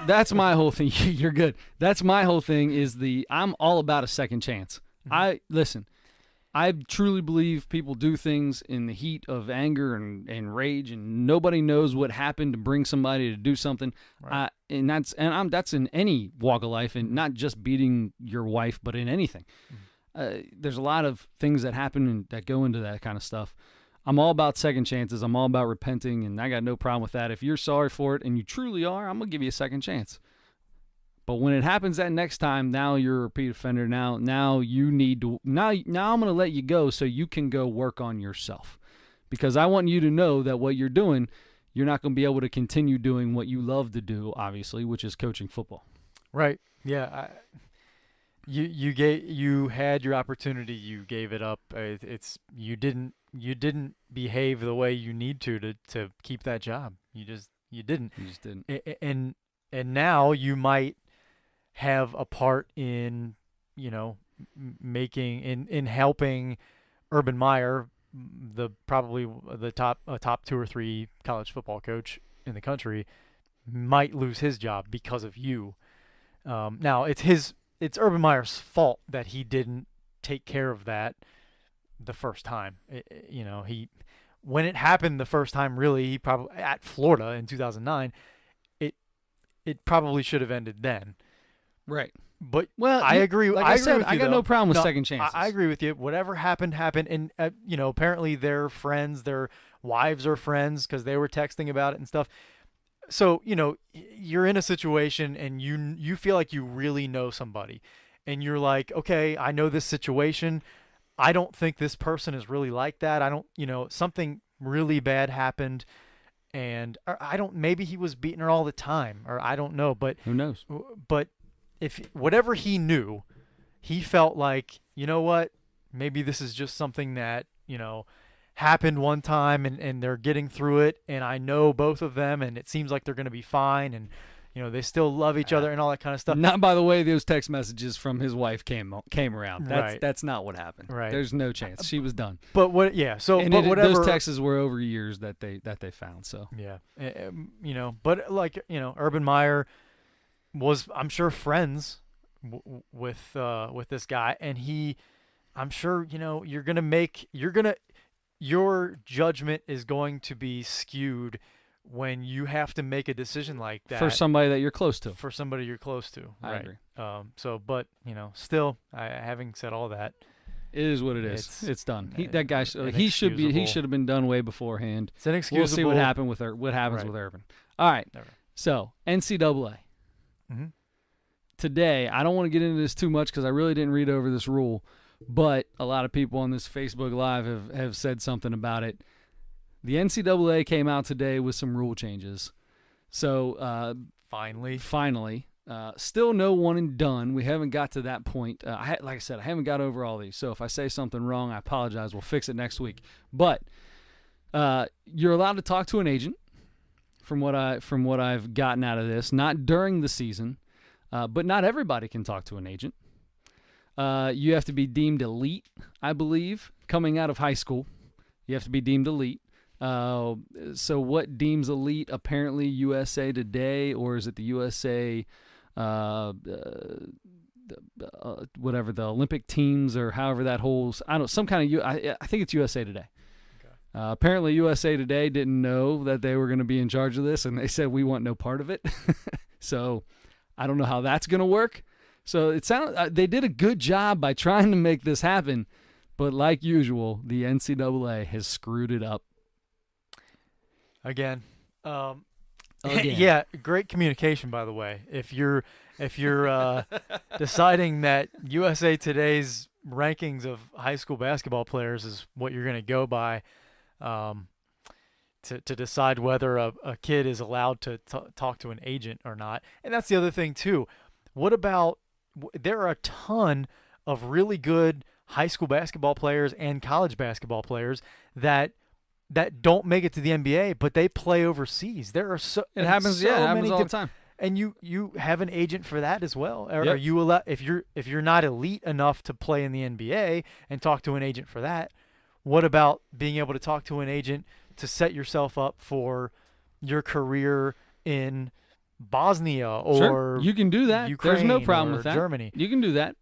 That's my whole thing. You're good. That's my whole thing is I'm all about a second chance. Mm-hmm. I truly believe people do things in the heat of anger and rage, and nobody knows what happened to bring somebody to do something. Right. That's in any walk of life, and not just beating your wife, but in anything. There's a lot of things that happen and that go into that kind of stuff. I'm all about second chances. I'm all about repenting, and I got no problem with that. If you're sorry for it and you truly are, I'm gonna give you a second chance. But when it happens that next time, now you're a repeat offender. Now you need to. Now I'm going to let you go so you can go work on yourself, because I want you to know that what you're doing, you're not going to be able to continue doing what you love to do, obviously, which is coaching football. Right. Yeah. You had your opportunity. You gave it up. You didn't behave the way you need to keep that job. You didn't. You just didn't. And now you might have a part in, helping Urban Meyer, probably a top 2 or 3 college football coach in the country, might lose his job because of you. Now it's Urban Meyer's fault that he didn't take care of that the first time. When it happened the first time, really, he probably at Florida in 2009. It probably should have ended then. Right. But well, I agree. Like I I agree said, with you, I got though. no problem with second chances. I agree with you. Whatever happened. And, apparently they're friends. Their wives are friends because they were texting about it and stuff. So, you're in a situation and you feel like you really know somebody, and you're like, okay, I know this situation. I don't think this person is really like that. I don't, something really bad happened, and or I don't, maybe he was beating her all the time, or I don't know, but Who knows? but if whatever he knew, he felt like, you know what, maybe this is just something that, happened one time, and they're getting through it, and I know both of them, and it seems like they're going to be fine, and they still love each other and all that kind of stuff. Not by the way those text messages from his wife came around. That's not what happened. Right. There's no chance. She was done. But what? Yeah. So, and but whatever. Those texts were over years that they found. So yeah, but like Urban Meyer was, I'm sure, friends with this guy, and I'm sure your judgment is going to be skewed when you have to make a decision like that for somebody that you're close to. For somebody you're close to, I right? agree. But still, having said all that, it is what it is. It's done. That guy, he inexcusable. should have been done way beforehand. It's inexcusable. We'll see what happens with Urban. All right. Never. So NCAA. Mm-hmm. Today, I don't want to get into this too much because I really didn't read over this rule, but a lot of people on this Facebook Live have said something about it. The NCAA came out today with some rule changes. So finally, still no one and done. We haven't got to that point. Like I said, I haven't got over all these. So if I say something wrong, I apologize. We'll fix it next week. But you're allowed to talk to an agent, from what I've gotten out of this. Not during the season, but not everybody can talk to an agent. You have to be deemed elite, I believe, coming out of high school. You have to be deemed elite. So what deems elite? Apparently USA Today, or is it the USA, whatever, the Olympic teams, or however that holds? I don't know, some kind of, I think it's USA Today. Okay. Apparently USA Today didn't know that they were going to be in charge of this, and they said we want no part of it. So I don't know how that's going to work. So it sounds they did a good job by trying to make this happen, but like usual, the NCAA has screwed it up. Again. Again. Yeah, great communication, by the way. If you're deciding that USA Today's rankings of high school basketball players is what you're going to go by, to decide whether a kid is allowed to talk to an agent or not. And that's the other thing too. What about, there are a ton of really good high school basketball players and college basketball players that don't make it to the NBA, but they play overseas. There are it happens. Yeah, it happens all the time. And you have an agent for that as well. Yep. Are you allowed, if you're not elite enough to play in the NBA and talk to an agent for that? What about being able to talk to an agent to set yourself up for your career in Bosnia or sure, you can do that. Ukraine, there's no problem with that. Germany. You can do that.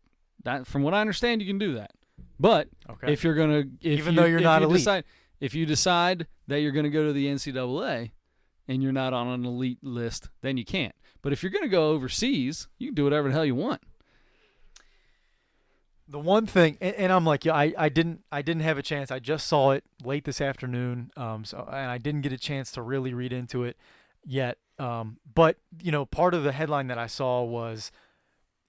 That, from what I understand, you can do that. But if you're gonna, though you're not elite, if you decide that you're gonna go to the NCAA and you're not on an elite list, then you can't. But if you're gonna go overseas, you can do whatever the hell you want. The one thing, and I'm like, yeah, I didn't have a chance. I just saw it late this afternoon, and I didn't get a chance to really read into it yet. But part of the headline that I saw was,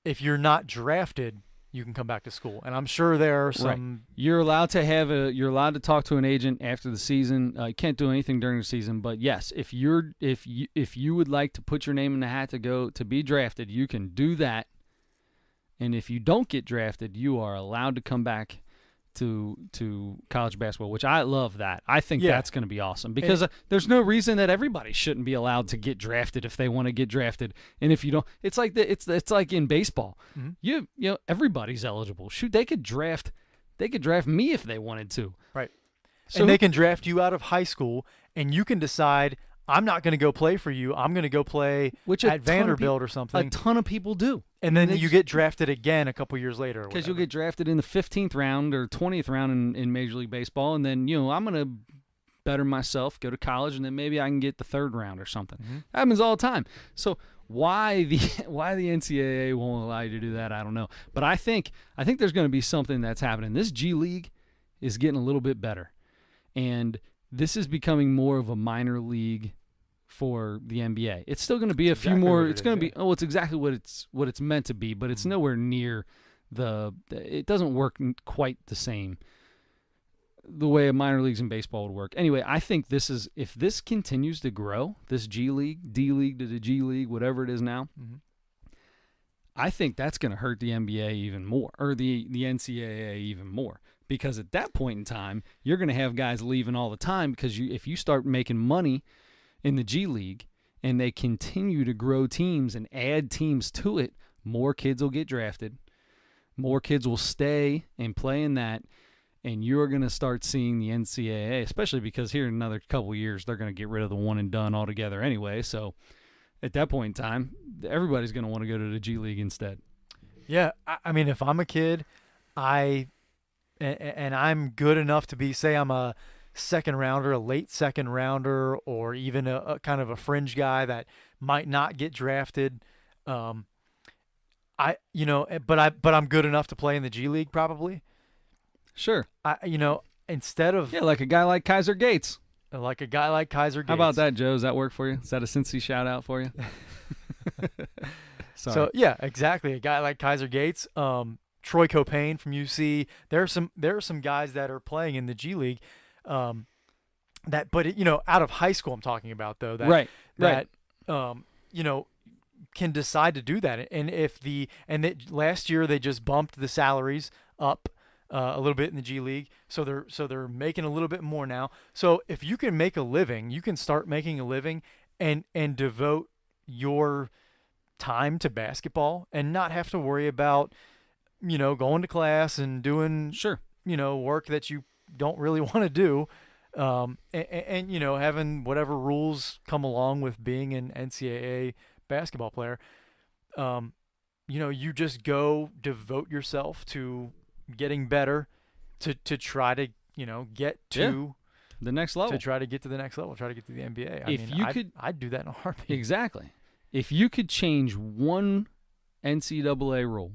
if you're not drafted, you can come back to school. And I'm sure there are some. Right. You're allowed to talk to an agent after the season. You can't do anything during the season, but yes, if you would like to put your name in the hat to be drafted, you can do that. And if you don't get drafted, you are allowed to come back to college basketball, which I love that. I think that's going to be awesome because there's no reason that everybody shouldn't be allowed to get drafted if they want to get drafted. And if you don't, it's like it's like in baseball. Mm-hmm. Everybody's eligible. Shoot, they could draft me if they wanted to. Right. So, and they can draft you out of high school, and you can decide, I'm not going to go play for you. I'm going to go play at Vanderbilt or something. A ton of people do. And then you get drafted again a couple years later. Because you'll get drafted in the 15th round or 20th round in Major League Baseball, and then I'm going to better myself, go to college, and then maybe I can get the 3rd round or something. Mm-hmm. That happens all the time. So why the NCAA won't allow you to do that, I don't know. But I think there's going to be something that's happening. This G League is getting a little bit better, and this is becoming more of a minor league for the NBA. It's still going to be a few exactly more. what it It's is, going to yeah. be it's exactly what it's meant to be, but it's nowhere near it doesn't work quite the same the way a minor leagues in baseball would work. Anyway, I think if this continues to grow, this G League, D League to the G League, whatever it is now, I think that's going to hurt the NBA even more, or the NCAA even more. Because at that point in time, you're going to have guys leaving all the time because if you start making money in the G League and they continue to grow teams and add teams to it, more kids will get drafted, more kids will stay and play in that, and you're going to start seeing the NCAA, especially because here in another couple of years, they're going to get rid of the one and done altogether anyway. So at that point in time, everybody's going to want to go to the G League instead. Yeah, I mean, if I'm a kid, and I'm good enough to be, say I'm a second rounder, a late second rounder, or even a kind of a fringe guy that might not get drafted. But I'm good enough to play in the G League probably. Sure. Instead of Yeah, like a guy like Kaiser Gates. like a guy like Kaiser Gates. How about that, Joe? Does that work for you? Is that a Cincy shout out for you? Sorry. So yeah, exactly. A guy like Kaiser Gates, Troy Copain from UC. There are some guys that are playing in the G League, out of high school. I'm talking about though. That can decide to do that. And last year they just bumped the salaries up a little bit in the G League, so they're making a little bit more now. So if you can make a living, you can start making a living and devote your time to basketball and not have to worry about going to class and doing work that you don't really want to do, and having whatever rules come along with being an NCAA basketball player. You just go devote yourself to getting better to try to get to the next level, to try to get to the next level, try to get to the NBA. I'd do that in a heartbeat. Exactly. If you could change one NCAA rule,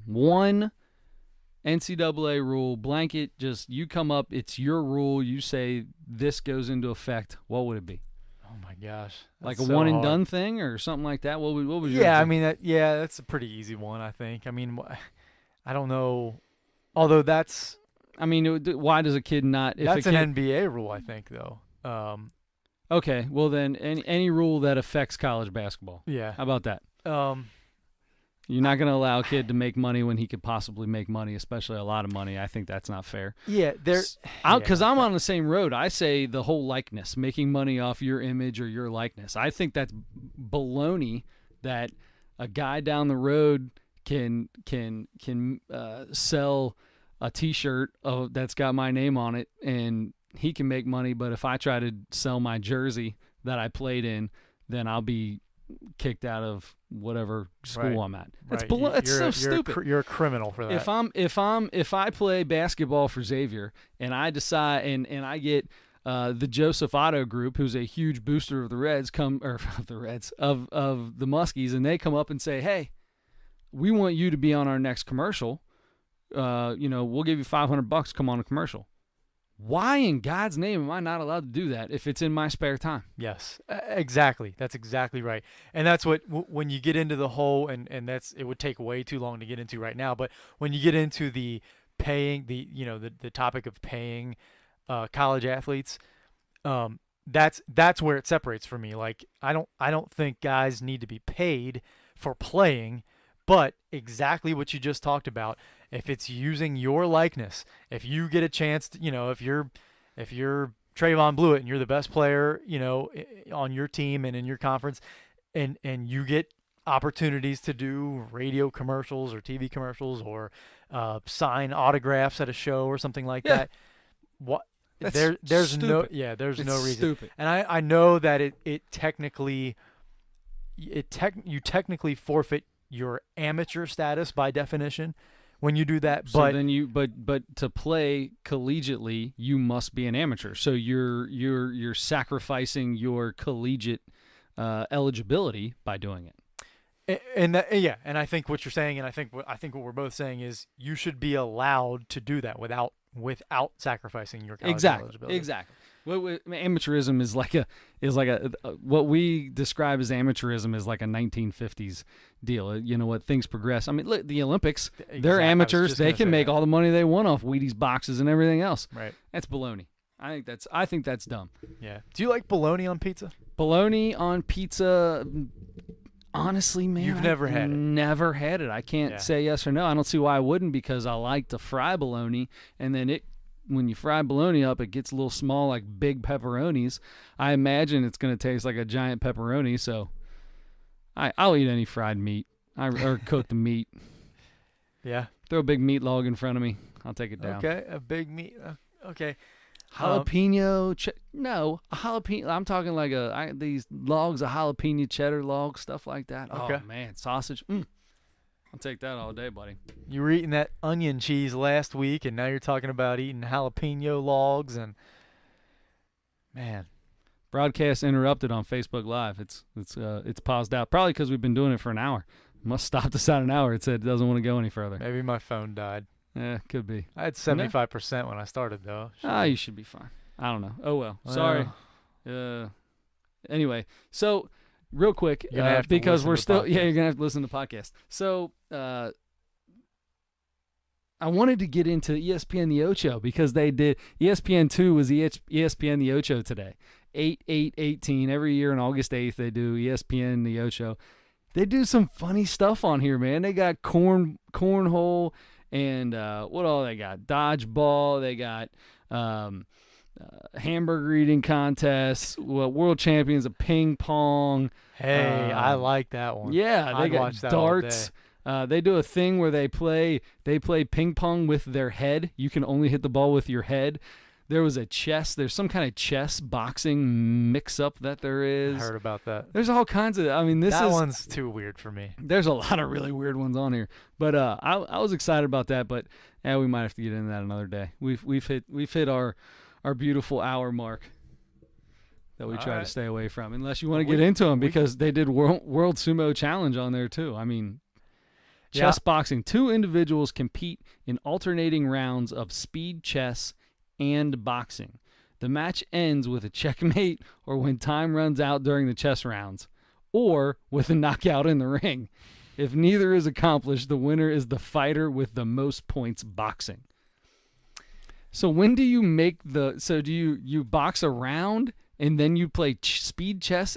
blanket, just you come up, it's your rule, you say this goes into effect, what would it be? Oh my gosh. Like a one and done thing or something like that? What would your I mean, that's a pretty easy one, I think. I mean, I don't know. Although that's... I mean, why does a kid not... That's an NBA rule, I think, though. Okay, well then, any rule that affects college basketball. Yeah. How about that? You're not going to allow a kid to make money when he could possibly make money, especially a lot of money. I think that's not fair. Yeah, because I'm on the same road. I say the whole likeness, making money off your image or your likeness. I think that's baloney that a guy down the road can sell a T-shirt that's got my name on it and he can make money. But if I try to sell my jersey that I played in, then I'll be kicked out of whatever school I'm at. That's it's so stupid. You're a criminal for that. If I play basketball for Xavier and I decide and I get the Joseph Otto group, who's a huge booster of the Reds, of the Muskies, and they come up and say, "Hey, we want you to be on our next commercial. We'll give you $500. Come on a commercial." Why in God's name am I not allowed to do that if it's in my spare time? Yes, exactly. That's exactly right. And that's what, when you get into the whole, and it would take way too long to get into right now, but when you get into the paying, the topic of paying college athletes, that's where it separates for me. Like, I don't think guys need to be paid for playing, but exactly what you just talked about. If it's using your likeness, if you get a chance to, if you're Trayvon Blewett and you're the best player, on your team and in your conference, and you get opportunities to do radio commercials or TV commercials or sign autographs at a show or something like that. What? There's stupid. no reason. Stupid. And I know that you technically forfeit your amateur status by definition when you do that. So but to play collegiately, you must be an amateur. So you're sacrificing your collegiate eligibility by doing it. And I think what you're saying, and I think what we're both saying is you should be allowed to do that without sacrificing your college eligibility. Exactly. Amateurism is like what we describe as amateurism is like a 1950s deal. You know what? Things progress. I mean, look, the Olympics, they're amateurs. They can make all the money they want off Wheaties boxes and everything else. Right. That's baloney. I think that's dumb. Yeah. Do you like bologna on pizza? Bologna on pizza. Honestly, man, You've never had it. Never had it. I can't say yes or no. I don't see why I wouldn't, because I like to fry bologna, and then when you fry bologna up, it gets a little small, like big pepperonis. I imagine it's going to taste like a giant pepperoni. So I'll eat any fried meat or cooked meat. Yeah. Throw a big meat log in front of me. I'll take it down. Okay, a big meat. Okay. Jalapeno, no, a jalapeno. I'm talking like these logs of jalapeno cheddar logs, stuff like that. Okay. Oh man, sausage. I'll take that all day, buddy. You were eating that onion cheese last week, and now you're talking about eating jalapeno logs, and man, broadcast interrupted on Facebook Live. It's paused out, probably because we've been doing it for an hour. Must stop us at an hour. It said it doesn't want to go any further. Maybe my phone died. Yeah, could be. I had 75% when I started, though. You should be fine. I don't know. Oh well. Sorry. Anyway, so real quick, because we're still you're gonna have to listen to the podcast. So I wanted to get into ESPN the Ocho, because they did ESPN2 was ESPN the Ocho today. 8/8/18 every year on August 8th they do ESPN the Ocho. They do some funny stuff on here, man. They got cornhole. And what all they got? Dodgeball. They got hamburger eating contests. World champions of ping pong. Hey, I like that one. Yeah, they got watch that darts. They do a thing where they play ping pong with their head. You can only hit the ball with your head. There's some kind of chess boxing mix-up that there is. I heard about that. There's all kinds of, that one's too weird for me. There's a lot of really weird ones on here. But I was excited about that, but we might have to get into that another day. We've hit our beautiful hour mark that we try to stay away from, unless you want to get into them, because they did World Sumo Challenge on there too. Chess boxing. 2 individuals compete in alternating rounds of speed chess and boxing. The match ends with a checkmate, or when time runs out during the chess rounds, or with a knockout in the ring. If neither is accomplished, the winner is the fighter with the most points boxing. So when do you do you box a round and then you play speed chess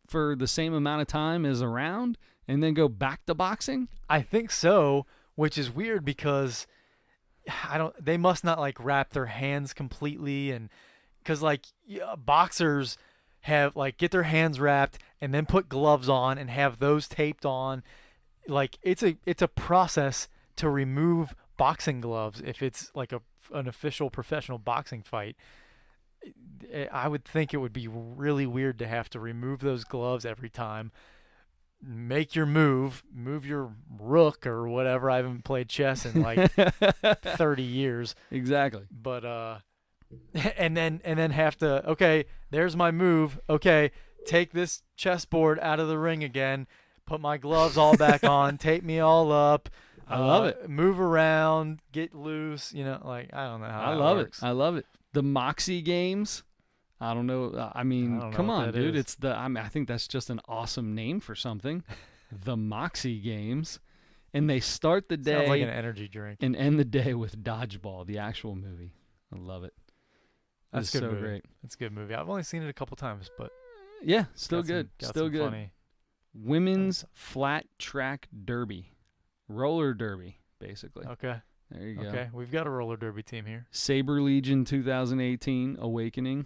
for the same amount of time as a round and then go back to boxing? I think so, which is weird because they must not like wrap their hands completely, and because boxers have get their hands wrapped and then put gloves on and have those taped on. It's a process to remove boxing gloves if it's an official professional boxing fight. I would think it would be really weird to have to remove those gloves every time. Make your move your rook or whatever. I haven't played chess in 30 years. Exactly. But and then have to, okay, there's my move. Okay, take this chessboard out of the ring again. Put my gloves all back on. Tape me all up. I love it. Move around, get loose. I don't know how that works. I love it. The Moxie games. I don't know. Come on, dude. Is. I think that's just an awesome name for something. The Moxie Games. And they start the day. Sounds like an energy drink. And end the day with Dodgeball, the actual movie. I love it. That's good so movie. Great. That's a good movie. I've only seen it a couple times, but yeah, still good. Still good. Funny. Women's Flat Track Derby. Roller derby, basically. Okay. There you go. Okay, we've got a roller derby team here. Saber Legion 2018 Awakening.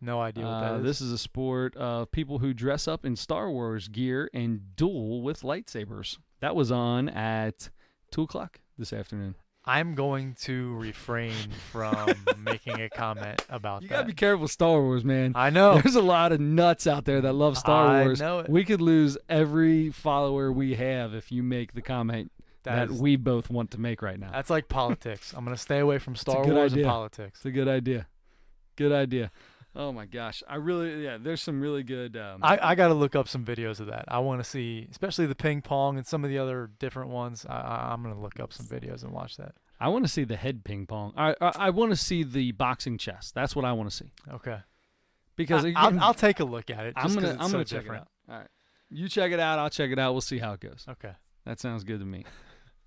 No idea what that is. This is a sport of people who dress up in Star Wars gear and duel with lightsabers. That was on at 2 o'clock this afternoon. I'm going to refrain from making a comment about that. You got to be careful with Star Wars, man. I know. There's a lot of nuts out there that love Star Wars. I know it. We could lose every follower we have if you make the comment that we both want to make right now. That's like politics. I'm going to stay away from Star Wars and politics. It's a good idea. Good idea. Oh my gosh, there's some really good. I got to look up some videos of that. I want to see, especially the ping pong and some of the other different ones. I'm gonna look up some videos and watch that. I want to see the head ping pong. I want to see the boxing chess. That's what I want to see. Okay. Because I'll take a look at it. I'm Just gonna so check different. it out. All right, you check it out. I'll check it out. We'll see how it goes. Okay. That sounds good to me.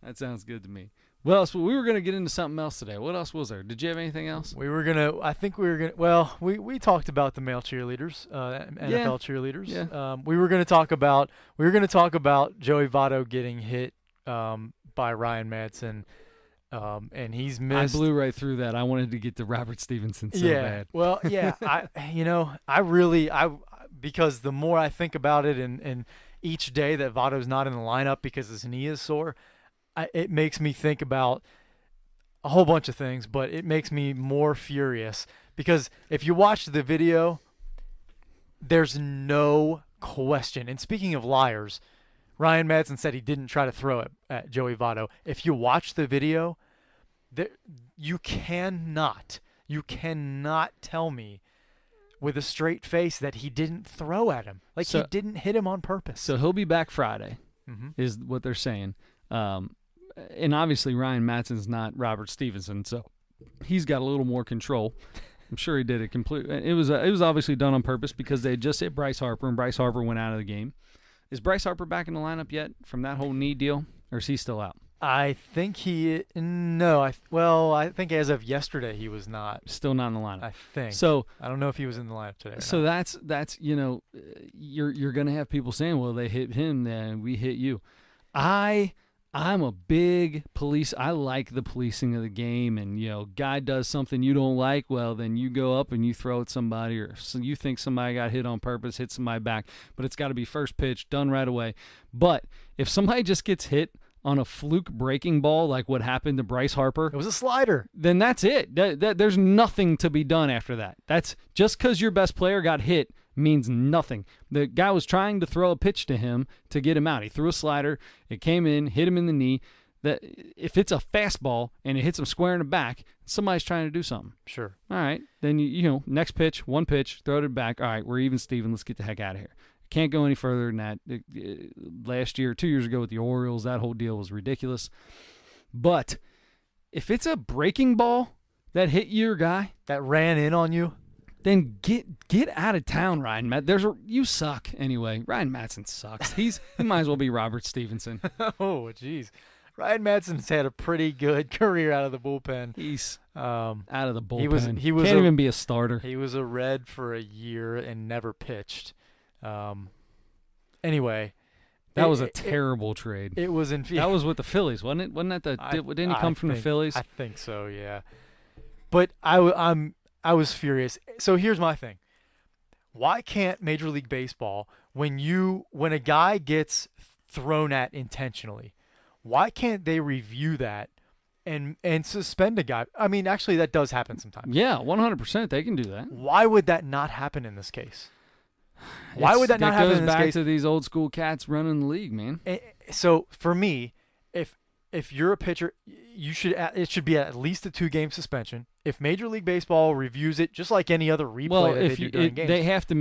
That sounds good to me. Well, so we were gonna get into something else today. What else was there? Did you have anything else? I think we were gonna. Well, we talked about the male cheerleaders, NFL cheerleaders. Yeah. We were gonna talk about Joey Votto getting hit by Ryan Madsen, and he's missed. I blew right through that. I wanted to get to Robert Stevenson so bad. Well, yeah. Because the more I think about it, and each day that Votto's not in the lineup because his knee is sore, it makes me think about a whole bunch of things, but it makes me more furious because if you watch the video, there's no question. And speaking of liars, Ryan Madsen said he didn't try to throw it at Joey Votto. If you watch the video, you cannot tell me with a straight face that he didn't throw at him. Like, he didn't hit him on purpose. So he'll be back Friday, Mm-hmm. is what they're saying. And obviously Ryan Madsen's not Robert Stevenson, so he's got a little more control. I'm sure he did it completely. It was obviously done on purpose because they just hit Bryce Harper, and Bryce Harper went out of the game. Is Bryce Harper back in the lineup yet from that whole knee deal, or is he still out? I think I think as of yesterday he was not. Still not in the lineup. I think. So I don't know if he was in the lineup today. So that's you're gonna have people saying, well, they hit him, then we hit you. I'm a big police. I like the policing of the game, and guy does something you don't like, well, then you go up and you throw at somebody, or so you think somebody got hit on purpose, hit somebody back, but it's got to be first pitch, done right away. But if somebody just gets hit on a fluke breaking ball like what happened to Bryce Harper, it was a slider, then that's it. There's nothing to be done after that. That's just because your best player got hit means nothing. The guy was trying to throw a pitch to him to get him out. He threw a slider. It came in, hit him in the knee. That if it's a fastball and it hits him square in the back, somebody's trying to do something. Sure. All right. Then you next pitch, one pitch, throw it back. All right, we're even, Steven. Let's get the heck out of here. Can't go any further than that. Last year, 2 years ago with the Orioles, that whole deal was ridiculous. But if it's a breaking ball that hit your guy, that ran in on you, then get out of town, Ryan. You suck anyway. Ryan Madsen sucks. He might as well be Robert Stevenson. Oh, jeez. Ryan Madsen's had a pretty good career out of the bullpen. He's out of the bullpen. He was can't even be a starter. He was a Red for a year and never pitched. Anyway, that was a terrible trade. It was that was with the Phillies, wasn't it? Wasn't that didn't he come from the Phillies? I think so, yeah. But I was furious. So here's my thing. Why can't Major League Baseball, when a guy gets thrown at intentionally, why can't they review that and suspend a guy? I mean, actually, that does happen sometimes. Yeah, 100%. They can do that. Why would that not happen in this case? Why would that not happen in this case? It goes back to these old school cats running the league, man. So for me, if you're a pitcher, it should be at least a 2-game suspension. If Major League Baseball reviews it, just like any other replay that they do during games, they have to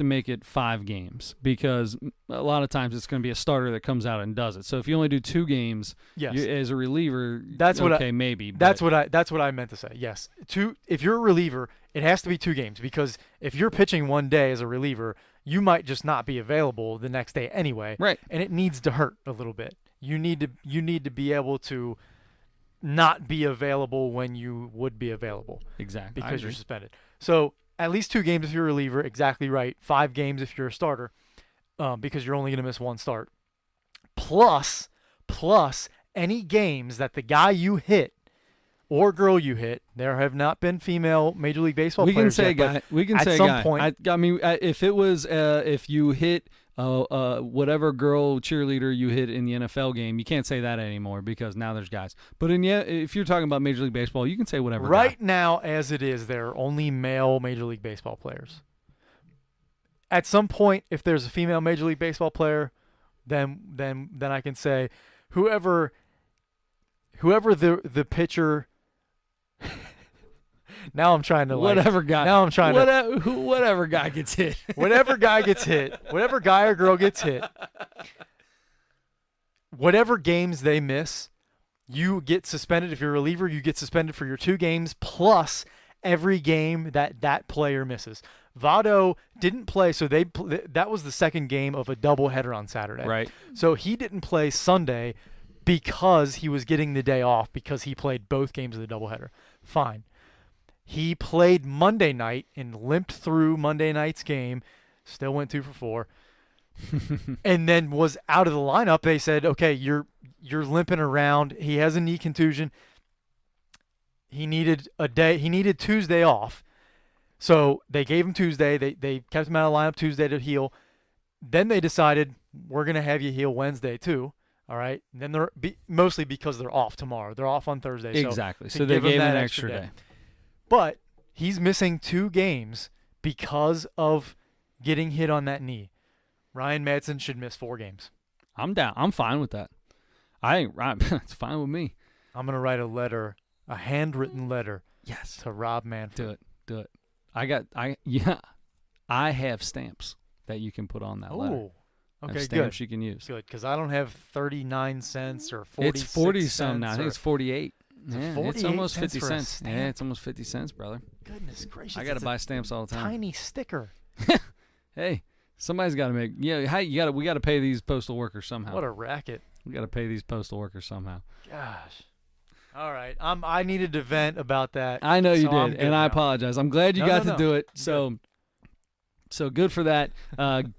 make it 5 games because a lot of times it's going to be a starter that comes out and does it. So if you only do 2 games, yes, as a reliever, maybe. That's what I meant to say. Yes, if you're a reliever, it has to be 2 games because if you're pitching one day as a reliever, you might just not be available the next day anyway. Right, and it needs to hurt a little bit. You need to be able to not be available when you would be available. Exactly. Because you're suspended. So at least 2 games if you're a reliever, exactly right. 5 games if you're a starter, because you're only going to miss 1 start. Plus any games that the guy you hit or girl you hit, there have not been female Major League Baseball players yet. We can say at some guy. point. I mean, if it was if you hit whatever girl cheerleader you hit in the NFL game, you can't say that anymore because now there's guys. But if you're talking about Major League Baseball, you can say whatever. Right now, as it is, there are only male Major League Baseball players. At some point, if there's a female Major League Baseball player, then I can say whoever the pitcher. Now I'm trying to whatever guy. Now I'm trying to whatever guy gets hit. Whatever guy gets hit. Whatever guy or girl gets hit. Whatever games they miss, you get suspended. If you're a reliever, you get suspended for your 2 games plus every game that player misses. Votto didn't play, so that was the second game of a doubleheader on Saturday. Right. So he didn't play Sunday because he was getting the day off because he played both games of the doubleheader. Fine. He played Monday night and limped through Monday night's game, still went 2 for 4, and then was out of the lineup. They said, okay, you're limping around. He has a knee contusion. He needed Tuesday off. So they gave him Tuesday. They kept him out of the lineup Tuesday to heal. Then they decided, we're going to have you heal Wednesday too. All right. And then mostly because they're off tomorrow. They're off on Thursday. Exactly. So So they give him gave him that an extra extra day. But he's missing 2 games because of getting hit on that knee. Ryan Madsen should miss 4 games. I'm down. I'm fine with that. It's fine with me. I'm going to write a letter, a handwritten letter Yes. to Rob Manfred. Do it. I have stamps that you can put on that letter. Oh, I have okay, stamps good. you can use. Good, because I don't have 39 cents or 46 It's 40 some now. I think or- it's 48. Is it Yeah, it's 48 almost cents 50 for a cents. stamp? Yeah, it's almost 50 cents, brother. Goodness gracious. I got it's to a buy stamps all the time. tiny sticker. Hey, somebody's got to make. Yeah, we got to pay these postal workers somehow. What a racket. We got to pay these postal workers somehow. Gosh. All right. I needed to vent about that. I know you so I'm did, good and I now. apologize. I'm glad you got to do it. So good for that.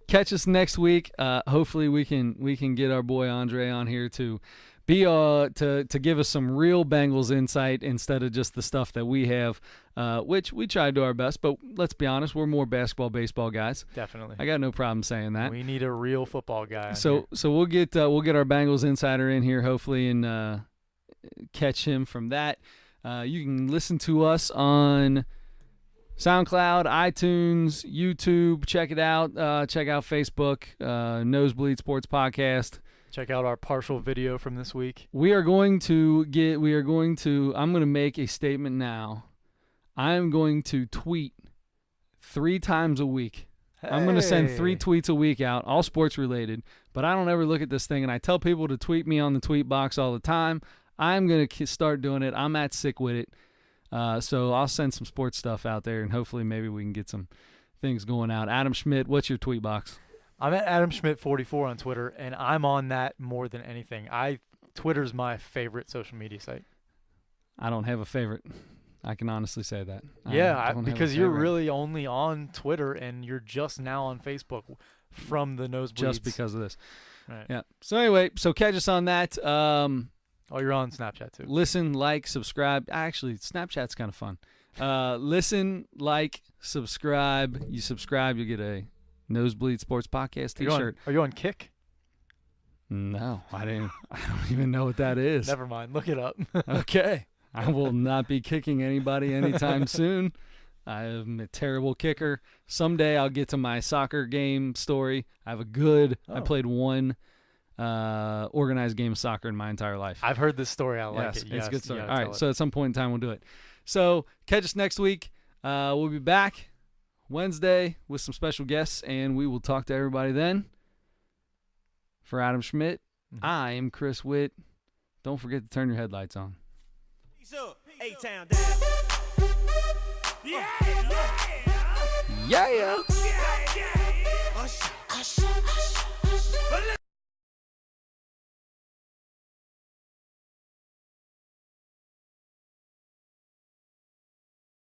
Catch us next week. Hopefully we can get our boy Andre on here to be to give us some real Bengals insight instead of just the stuff that we have, which we try to do our best. But let's be honest, we're more basketball, baseball guys. Definitely. I got no problem saying that. We need a real football guy. on So here. we'll get our Bengals insider in here hopefully and catch him from that. You can listen to us on SoundCloud, iTunes, YouTube. Check it out. Check out Facebook, Nosebleed Sports Podcast. Check out our partial video from this week. I'm going to make a statement now. I'm going to tweet 3 times a week. I'm going to send 3 tweets a week out, all sports related, but I don't ever look at this thing, and I tell people to tweet me on the tweet box all the time. I'm going to start doing it. I'm that sick with it. So I'll send some sports stuff out there, and hopefully maybe we can get some things going out. Adam Schmidt, what's your tweet box? I'm at Adam Schmidt 44 on Twitter, and I'm on that more than anything. Twitter's my favorite social media site. I don't have a favorite. I can honestly say that. Because you're really only on Twitter, and you're just now on Facebook from the Nosebleeds. just because of this. Right. Yeah. So anyway, catch us on that. Oh, you're on Snapchat too. Listen, like, subscribe. Actually, Snapchat's kind of fun. Listen, like, subscribe. You subscribe, you get a Nosebleed Sports Podcast T-shirt. Are you on Kick? No, I don't even know what that is. Never mind. Look it up. Okay. I will not be kicking anybody anytime soon. I am a terrible kicker. Someday I'll get to my soccer game story. I played one organized game of soccer in my entire life. I've heard this story. I like it. It's a good story. You All gotta right, tell so it. at some point in time we'll do it. So catch us next week. We'll be back Wednesday with some special guests, and we will talk to everybody then. For Adam Schmidt, I am Chris Witt. Don't forget to turn your headlights on. Peace up. A-Town down. Yeah. Yeah. Usher.